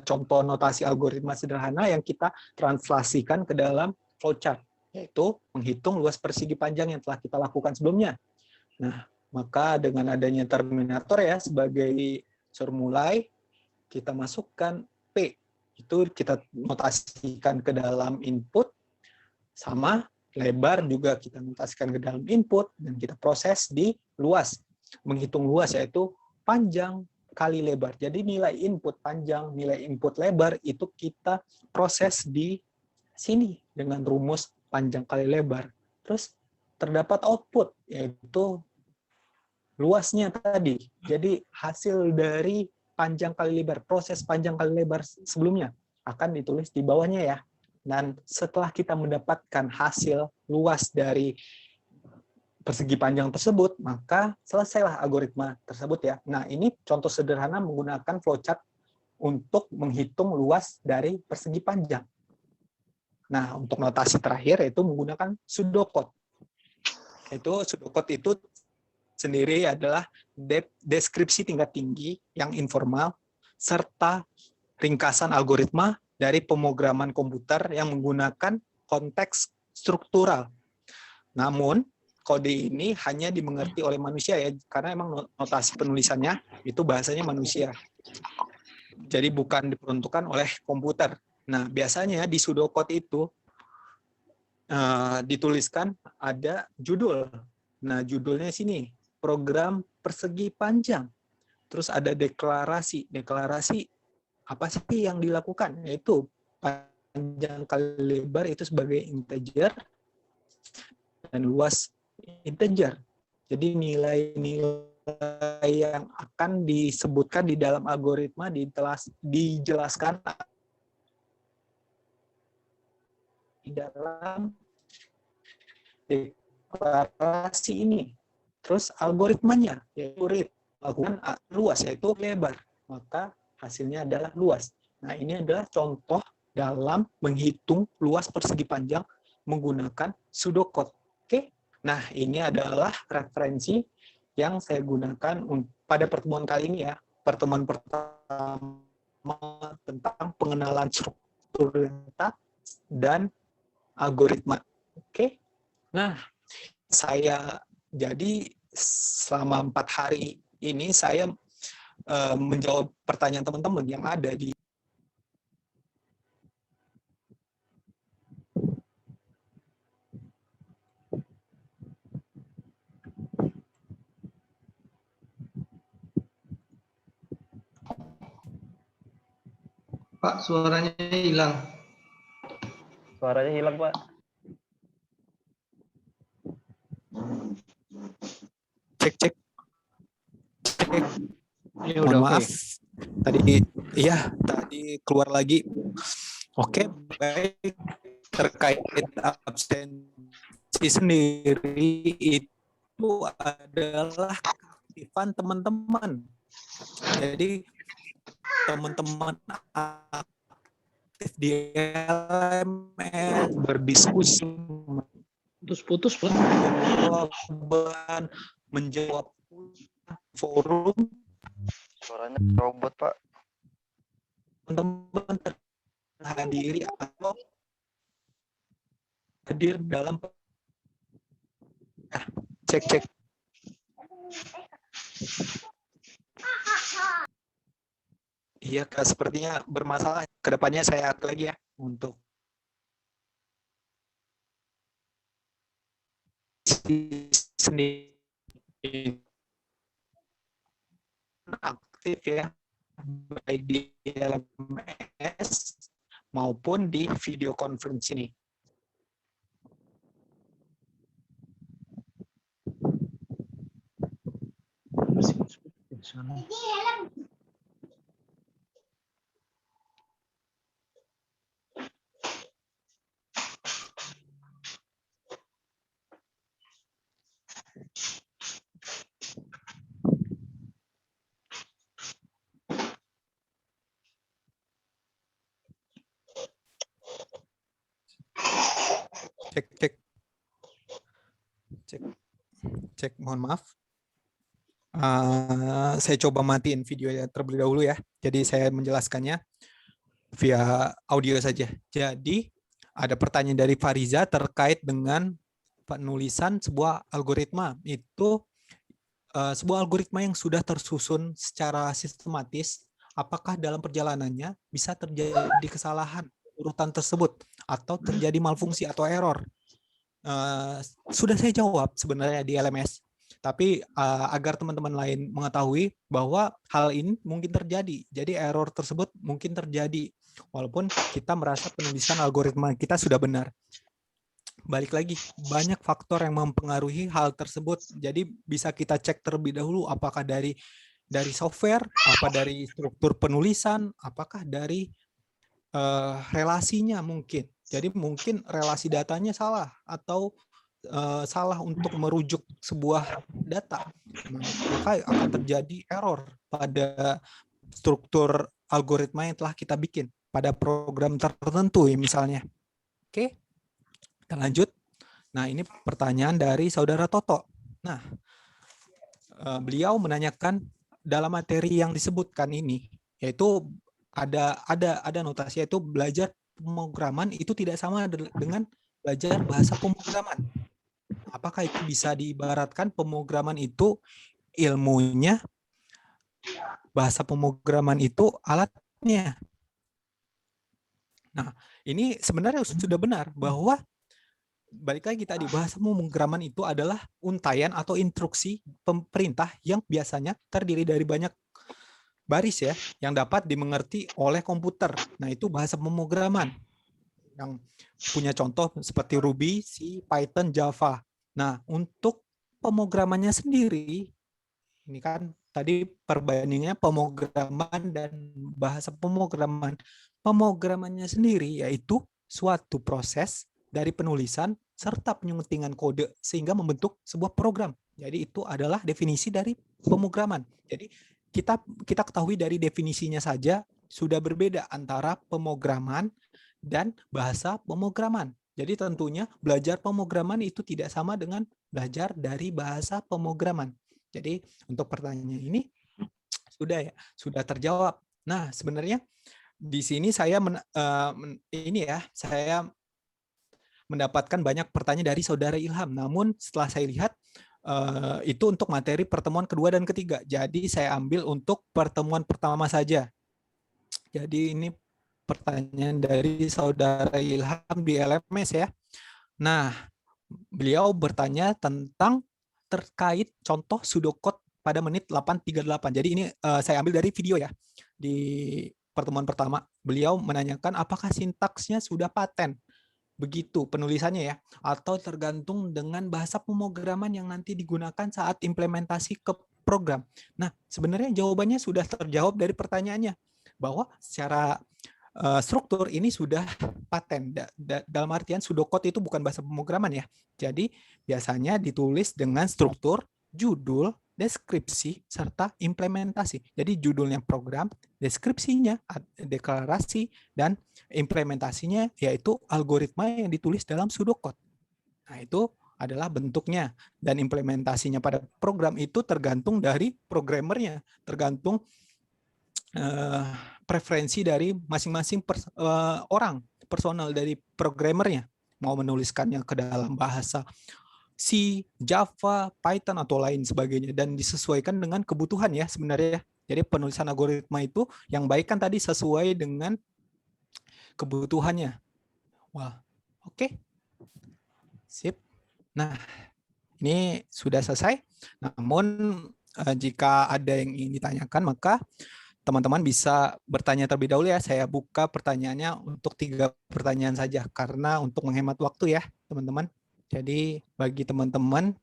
contoh notasi algoritma sederhana yang kita translasikan ke dalam flowchart, yaitu menghitung luas persegi panjang yang telah kita lakukan sebelumnya. Nah, maka dengan adanya Terminator ya sebagai suruh mulai, kita masukkan P. Itu kita notasikan ke dalam input, sama lebar juga kita notasikan ke dalam input, dan kita proses di luas. Menghitung luas yaitu panjang kali lebar. Jadi nilai input panjang, nilai input lebar itu kita proses di sini dengan rumus panjang kali lebar. Terus terdapat output yaitu luasnya tadi. Jadi hasil dari panjang kali lebar, proses panjang kali lebar sebelumnya akan ditulis di bawahnya ya. Dan setelah kita mendapatkan hasil luas dari persegi panjang tersebut, maka selesailah algoritma tersebut ya. Nah, ini contoh sederhana menggunakan flowchart untuk menghitung luas dari persegi panjang. Nah, untuk notasi terakhir yaitu menggunakan pseudocode. Pseudocode itu sendiri adalah deskripsi tingkat tinggi yang informal serta ringkasan algoritma dari pemrograman komputer yang menggunakan konteks struktural. Namun, kode ini hanya dimengerti oleh manusia ya, karena emang notasi penulisannya itu bahasanya manusia. Jadi bukan diperuntukkan oleh komputer. Nah, biasanya di pseudocode itu dituliskan ada judul. Nah, judulnya sini, program persegi panjang. Terus ada deklarasi. Deklarasi apa sih yang dilakukan? Yaitu panjang kali lebar itu sebagai integer dan luas integer. Jadi nilai-nilai yang akan disebutkan di dalam algoritma dijelaskan di dalam deklarasi ini. Terus algoritmanya yaitu read, lakukan luas yaitu lebar, maka hasilnya adalah luas. Nah, ini adalah contoh dalam menghitung luas persegi panjang menggunakan pseudocode. Oke. Nah, ini adalah referensi yang saya gunakan pada pertemuan kali ini ya. Pertemuan pertama tentang pengenalan struktur data dan algoritma. Oke. Nah, saya jadi selama 4 hari ini saya menjawab pertanyaan teman-teman yang ada di Pak, suaranya hilang. Suaranya hilang, Pak. Cek. Ya, Mohon udah maaf. Oke. Tadi keluar lagi. Oke, baik. Terkait absensi sendiri itu adalah keaktifan teman-teman. Jadi teman-teman aktif di LMS, berdiskusi, Putus-putus, Pak. menjawab forum. Suaranya robot, Pak. Teman-teman terhadiri atau hadir dalam cek. Iya, Kak, sepertinya bermasalah. Kedepannya saya add lagi ya untuk sendiri aktif ya, baik di LMS maupun di video conference ini. Cek, mohon maaf. Saya coba matiin videonya terlebih dahulu ya. Jadi saya menjelaskannya via audio saja. Jadi ada pertanyaan dari Fariza terkait dengan penulisan sebuah algoritma. Itu sebuah algoritma yang sudah tersusun secara sistematis, apakah dalam perjalanannya bisa terjadi kesalahan urutan tersebut atau terjadi malfungsi atau error? Sudah saya jawab sebenarnya di LMS, tapi agar teman-teman lain mengetahui bahwa hal ini mungkin terjadi, jadi error tersebut mungkin terjadi walaupun kita merasa penulisan algoritma kita sudah benar. Balik lagi, banyak faktor yang mempengaruhi hal tersebut, jadi bisa kita cek terlebih dahulu apakah dari software, apa dari struktur penulisan, apakah dari relasinya mungkin. Jadi mungkin relasi datanya salah atau salah untuk merujuk sebuah data, maka akan terjadi error pada struktur algoritma yang telah kita bikin pada program tertentu ya misalnya. Oke, kita lanjut. Nah, ini pertanyaan dari saudara Toto. Nah, beliau menanyakan dalam materi yang disebutkan ini, yaitu ada notasi, yaitu belajar pemrograman itu tidak sama dengan belajar bahasa pemrograman. Apakah itu bisa diibaratkan pemrograman itu ilmunya, bahasa pemrograman itu alatnya? Nah, ini sebenarnya sudah benar bahwa balik lagi tadi, bahasa pemrograman itu adalah untaian atau instruksi pemerintah yang biasanya terdiri dari banyak baris ya, yang dapat dimengerti oleh komputer. Nah, itu bahasa pemrograman. Yang punya contoh seperti Ruby, C, Python, Java. Nah, untuk pemrogramannya sendiri, ini kan tadi perbandingannya pemrograman dan bahasa pemrograman. Pemrogramannya sendiri yaitu suatu proses dari penulisan serta penyuntingan kode sehingga membentuk sebuah program. Jadi itu adalah definisi dari pemrograman. Jadi kita ketahui dari definisinya saja sudah berbeda antara pemrograman dan bahasa pemrograman. Jadi tentunya belajar pemrograman itu tidak sama dengan belajar dari bahasa pemrograman. Jadi untuk pertanyaan ini sudah terjawab. Nah, sebenarnya di sini saya saya mendapatkan banyak pertanyaan dari saudara Ilham. Namun setelah saya lihat itu untuk materi pertemuan kedua dan ketiga. Jadi saya ambil untuk pertemuan pertama saja. Jadi ini pertanyaan dari saudara Ilham di LMS ya. Nah, beliau bertanya tentang terkait contoh pseudocode pada menit 8.38. Jadi ini saya ambil dari video ya. Di pertemuan pertama, beliau menanyakan apakah sintaksnya sudah paten. Begitu penulisannya ya, atau tergantung dengan bahasa pemrograman yang nanti digunakan saat implementasi ke program. Nah, sebenarnya jawabannya sudah terjawab dari pertanyaannya, bahwa secara struktur ini sudah paten. Dalam artian pseudocode itu bukan bahasa pemrograman ya. Jadi biasanya ditulis dengan struktur, judul, deskripsi, serta implementasi. Jadi judulnya program, deskripsinya deklarasi, dan implementasinya yaitu algoritma yang ditulis dalam pseudocode. Nah, itu adalah bentuknya. Dan implementasinya pada program itu tergantung dari programmernya, tergantung preferensi dari masing-masing orang, personal dari programmernya. Mau menuliskannya ke dalam bahasa C, Java, Python, atau lain sebagainya, dan disesuaikan dengan kebutuhan ya sebenarnya. Jadi penulisan algoritma itu yang baik kan tadi sesuai dengan kebutuhannya. Wah, oke. Sip. Nah, ini sudah selesai. Namun jika ada yang ingin ditanyakan, maka teman-teman bisa bertanya terlebih dahulu ya. Saya buka pertanyaannya untuk 3 pertanyaan saja, karena untuk menghemat waktu ya, teman-teman. Jadi bagi teman-teman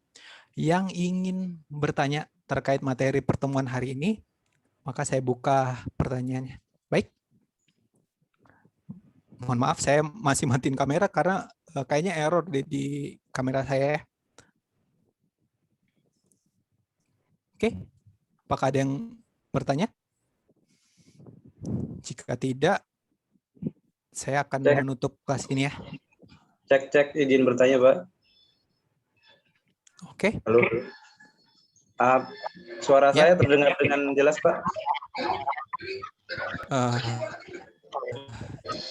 yang ingin bertanya terkait materi pertemuan hari ini, maka saya buka pertanyaannya. Baik. Mohon maaf, saya masih matiin kamera karena kayaknya error di kamera saya. Oke, apakah ada yang bertanya? Jika tidak, saya akan menutup kelas ini ya. Cek, izin bertanya, Pak. Oke. Halo. Suara saya terdengar dengan jelas, Pak?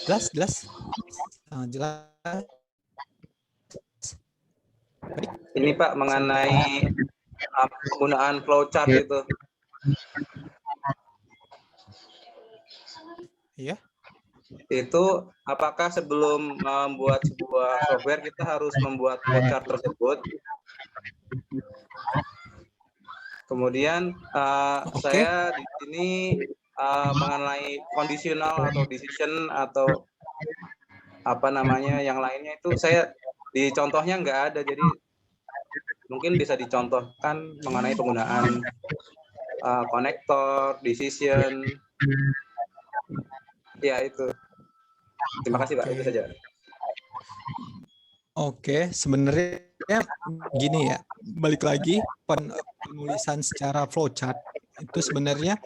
Jelas. Jelas. Baik. Ini Pak mengenai penggunaan flowchart itu. Iya. Itu apakah sebelum membuat sebuah software kita harus membuat flowchart tersebut? Kemudian saya di sini mengenai conditional atau decision atau apa namanya yang lainnya itu saya di contohnya nggak ada, jadi mungkin bisa dicontohkan mengenai penggunaan konektor, decision. Ya itu. Terima kasih Pak, itu saja. Oke, sebenarnya Ya, gini ya, balik lagi penulisan secara flowchart itu sebenarnya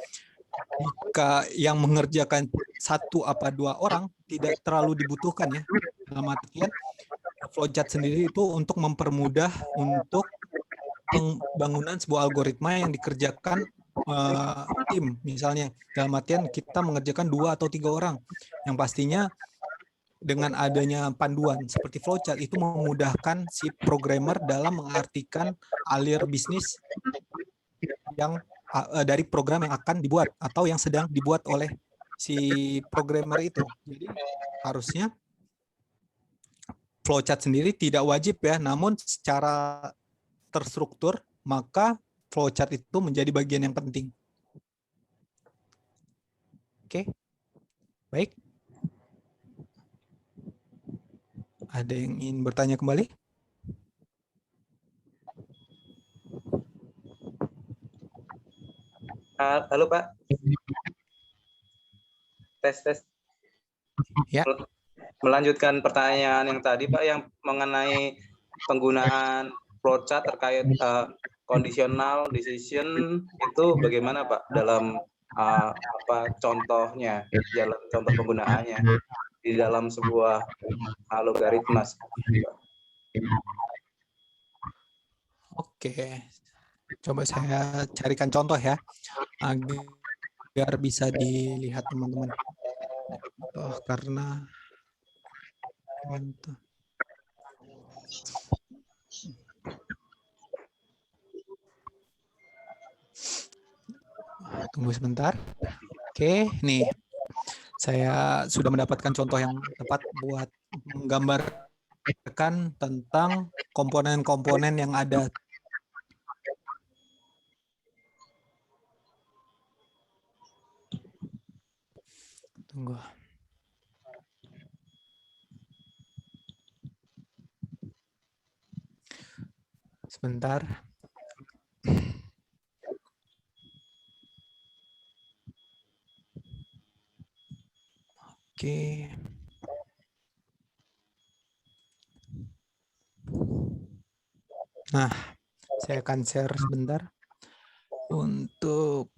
jika yang mengerjakan satu apa dua orang tidak terlalu dibutuhkan ya. Dalam artian flowchart sendiri itu untuk mempermudah untuk pembangunan sebuah algoritma yang dikerjakan tim, misalnya dalam artian kita mengerjakan 2 atau 3 orang, yang pastinya dengan adanya panduan seperti flowchart itu memudahkan si programmer dalam mengartikan alir bisnis yang dari program yang akan dibuat atau yang sedang dibuat oleh si programmer itu. Jadi harusnya flowchart sendiri tidak wajib ya, namun secara terstruktur maka flowchart itu menjadi bagian yang penting. Oke, baik. Ada yang ingin bertanya kembali? Halo Pak. Tes. Ya. Melanjutkan pertanyaan yang tadi Pak, yang mengenai penggunaan flowchart terkait conditional decision itu bagaimana Pak dalam apa contohnya, contoh penggunaannya di dalam sebuah logaritma? Oke, coba saya carikan contoh ya agar bisa dilihat teman-teman. Karena tunggu sebentar. Oke, nih saya sudah mendapatkan contoh yang tepat buat menggambarkan tentang komponen-komponen yang ada. Tunggu. Sebentar. Oke. Nah, saya akan share sebentar untuk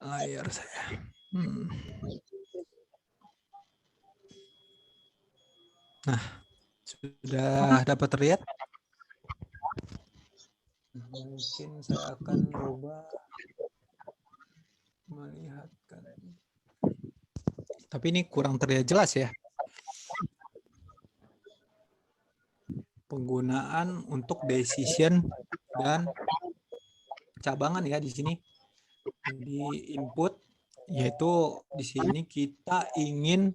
layar saya. Nah, sudah dapat terlihat? Mungkin saya akan coba melihatkan. Tapi ini kurang terlihat jelas ya. Penggunaan untuk decision dan cabangan ya di sini. Jadi input yaitu di sini kita ingin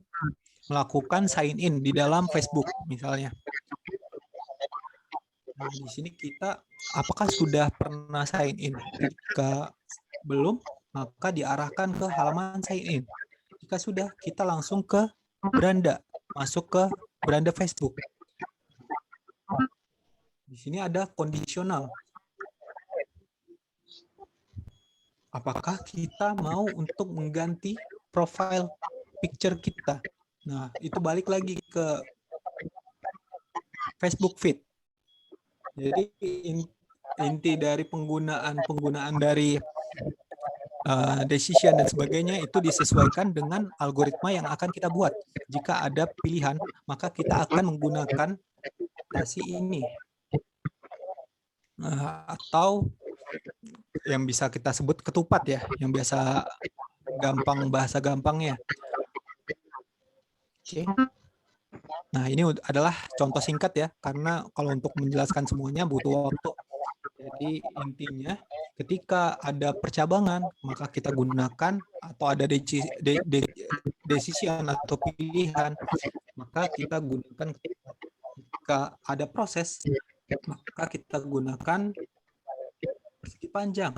melakukan sign in di dalam Facebook misalnya. Nah, di sini kita apakah sudah pernah sign in? Jika belum, maka diarahkan ke halaman sign in. Jika sudah, kita langsung ke beranda, masuk ke beranda Facebook. Di sini ada kondisional. Apakah kita mau untuk mengganti profile picture kita? Nah, itu balik lagi ke Facebook feed. Jadi inti dari penggunaan dari decision dan sebagainya itu disesuaikan dengan algoritma yang akan kita buat. Jika ada pilihan, maka kita akan menggunakan notasi ini. Atau yang bisa kita sebut ketupat ya, yang biasa bahasa gampangnya. Oke. Nah, ini adalah contoh singkat ya, karena kalau untuk menjelaskan semuanya butuh waktu. Jadi intinya ketika ada percabangan, maka kita gunakan atau ada decision atau pilihan, maka kita gunakan. Jika ada proses, maka kita gunakan persegi panjang.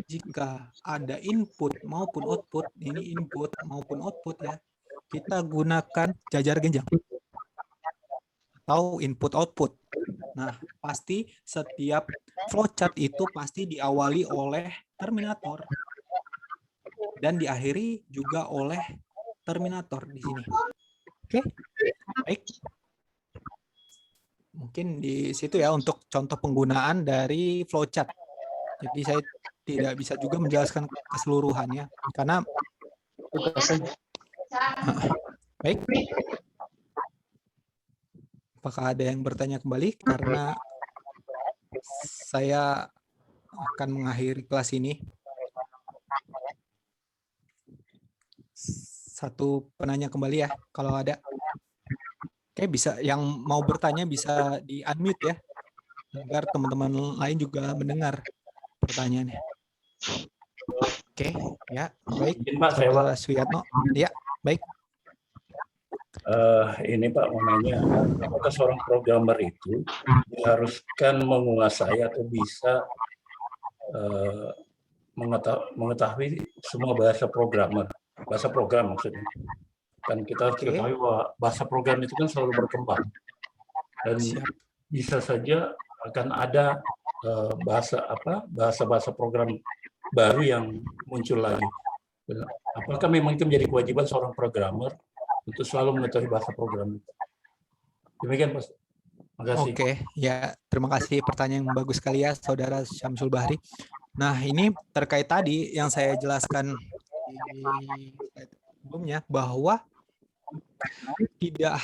Jika ada input maupun output, ini input maupun output ya, kita gunakan jajar genjang atau input output. Nah, pasti setiap flowchart itu pasti diawali oleh terminator dan diakhiri juga oleh terminator di sini. Oke, baik. mungkin di situ ya untuk contoh penggunaan dari flowchart. Jadi saya tidak bisa juga menjelaskan keseluruhannya karena baik. Apakah ada yang bertanya kembali? Karena saya akan mengakhiri kelas ini. Satu penanya kembali ya, kalau ada. Oke, bisa yang mau bertanya bisa di unmute ya, agar teman-teman lain juga mendengar pertanyaannya. Oke, ya, baik. Pak, saya Pak. Suyatno, ya, baik. Ini Pak mau nanya, apakah seorang programmer itu diharuskan menguasai atau bisa mengetahui semua bahasa programmer, bahasa program maksudnya? Kan kita harus ketahui bahwa bahasa program itu kan selalu berkembang dan bisa saja akan ada bahasa program baru yang muncul lagi. Apakah memang itu menjadi kewajiban seorang programmer untuk selalu mengetahui bahasa program itu? Demikian, Mas. Terima kasih. Oke, ya terima kasih, pertanyaan yang bagus sekali ya, Saudara Syamsul Bahri. Nah, ini terkait tadi yang saya jelaskan sebelumnya bahwa tidak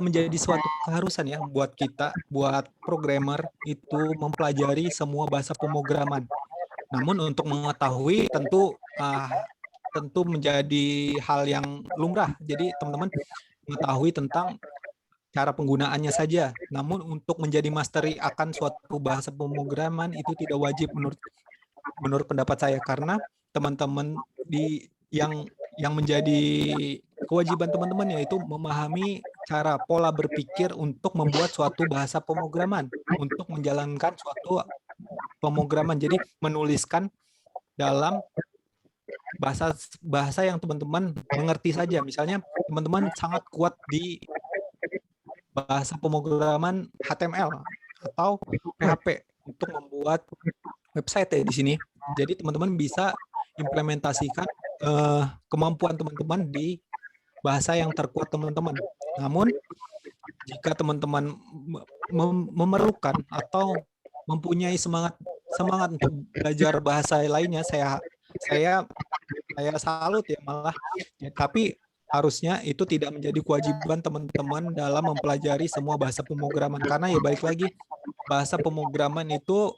menjadi suatu keharusan ya buat kita, buat programmer itu mempelajari semua bahasa pemrograman. Namun untuk mengetahui tentu menjadi hal yang lumrah. Jadi teman-teman mengetahui tentang cara penggunaannya saja. Namun untuk menjadi mastery akan suatu bahasa pemrograman itu tidak wajib menurut pendapat saya, karena teman-teman yang menjadi kewajiban teman-teman yaitu memahami cara pola berpikir untuk membuat suatu bahasa pemrograman, untuk menjalankan suatu pemrograman. Jadi menuliskan dalam bahasa yang teman-teman mengerti saja. Misalnya teman-teman sangat kuat di bahasa pemrograman HTML atau PHP untuk membuat website ya di sini. Jadi teman-teman bisa implementasikan kemampuan teman-teman di bahasa yang terkuat teman-teman. Namun jika teman-teman memerlukan atau mempunyai semangat untuk belajar bahasa lainnya, saya salut ya malah. Ya, tapi harusnya itu tidak menjadi kewajiban teman-teman dalam mempelajari semua bahasa pemrograman, karena ya balik lagi, bahasa pemrograman itu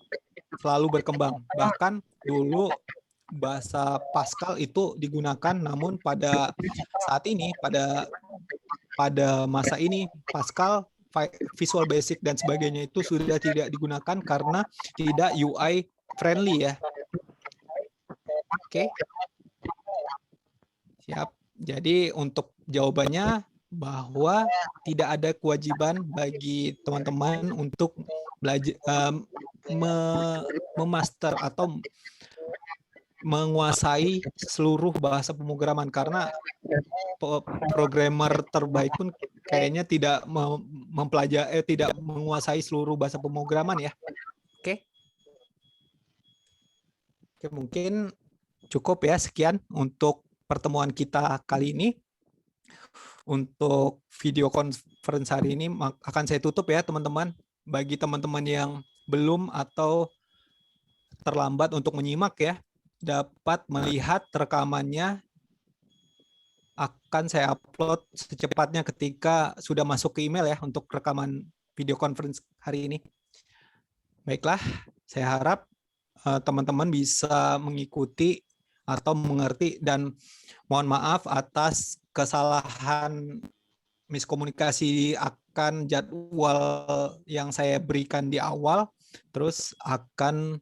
selalu berkembang. Bahkan dulu bahasa Pascal itu digunakan, namun pada saat ini, pada masa ini, Pascal, Visual Basic dan sebagainya itu sudah tidak digunakan karena tidak UI friendly ya. Oke. Siap. Jadi untuk jawabannya bahwa tidak ada kewajiban bagi teman-teman untuk belajar memaster atau menguasai seluruh bahasa pemrograman, karena programmer terbaik pun kayaknya tidak tidak menguasai seluruh bahasa pemrograman ya. Oke. Oke, mungkin cukup ya, sekian untuk pertemuan kita kali ini. Untuk video conference hari ini akan saya tutup ya teman-teman. Bagi teman-teman yang belum atau terlambat untuk menyimak ya, dapat melihat rekamannya, akan saya upload secepatnya ketika sudah masuk ke email ya untuk rekaman video conference hari ini. Baiklah, saya harap teman-teman bisa mengikuti atau mengerti, dan mohon maaf atas kesalahan miskomunikasi akan jadwal yang saya berikan di awal, terus akan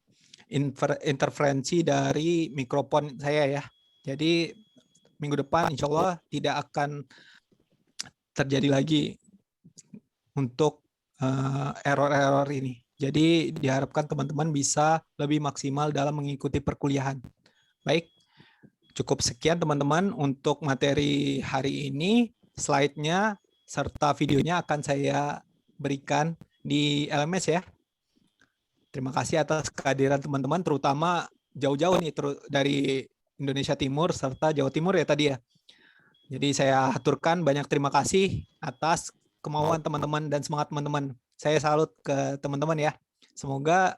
interferensi dari mikrofon saya ya. Jadi minggu depan insya Allah tidak akan terjadi lagi untuk error-error ini. Jadi diharapkan teman-teman bisa lebih maksimal dalam mengikuti perkuliahan. Baik, cukup sekian teman-teman untuk materi hari ini. Slide-nya serta videonya akan saya berikan di LMS ya. Terima kasih atas kehadiran teman-teman, terutama jauh-jauh nih dari Indonesia Timur serta Jawa Timur ya tadi ya. Jadi saya aturkan banyak terima kasih atas kemauan teman-teman dan semangat teman-teman. Saya salut ke teman-teman ya. Semoga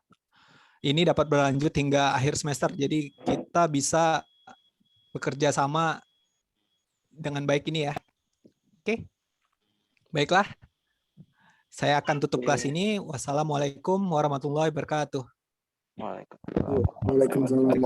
ini dapat berlanjut hingga akhir semester. Jadi kita bisa bekerja sama dengan baik ini ya. Oke. Baiklah. Saya akan tutup kelas ini. Wassalamualaikum warahmatullahi wabarakatuh. Waalaikumsalam.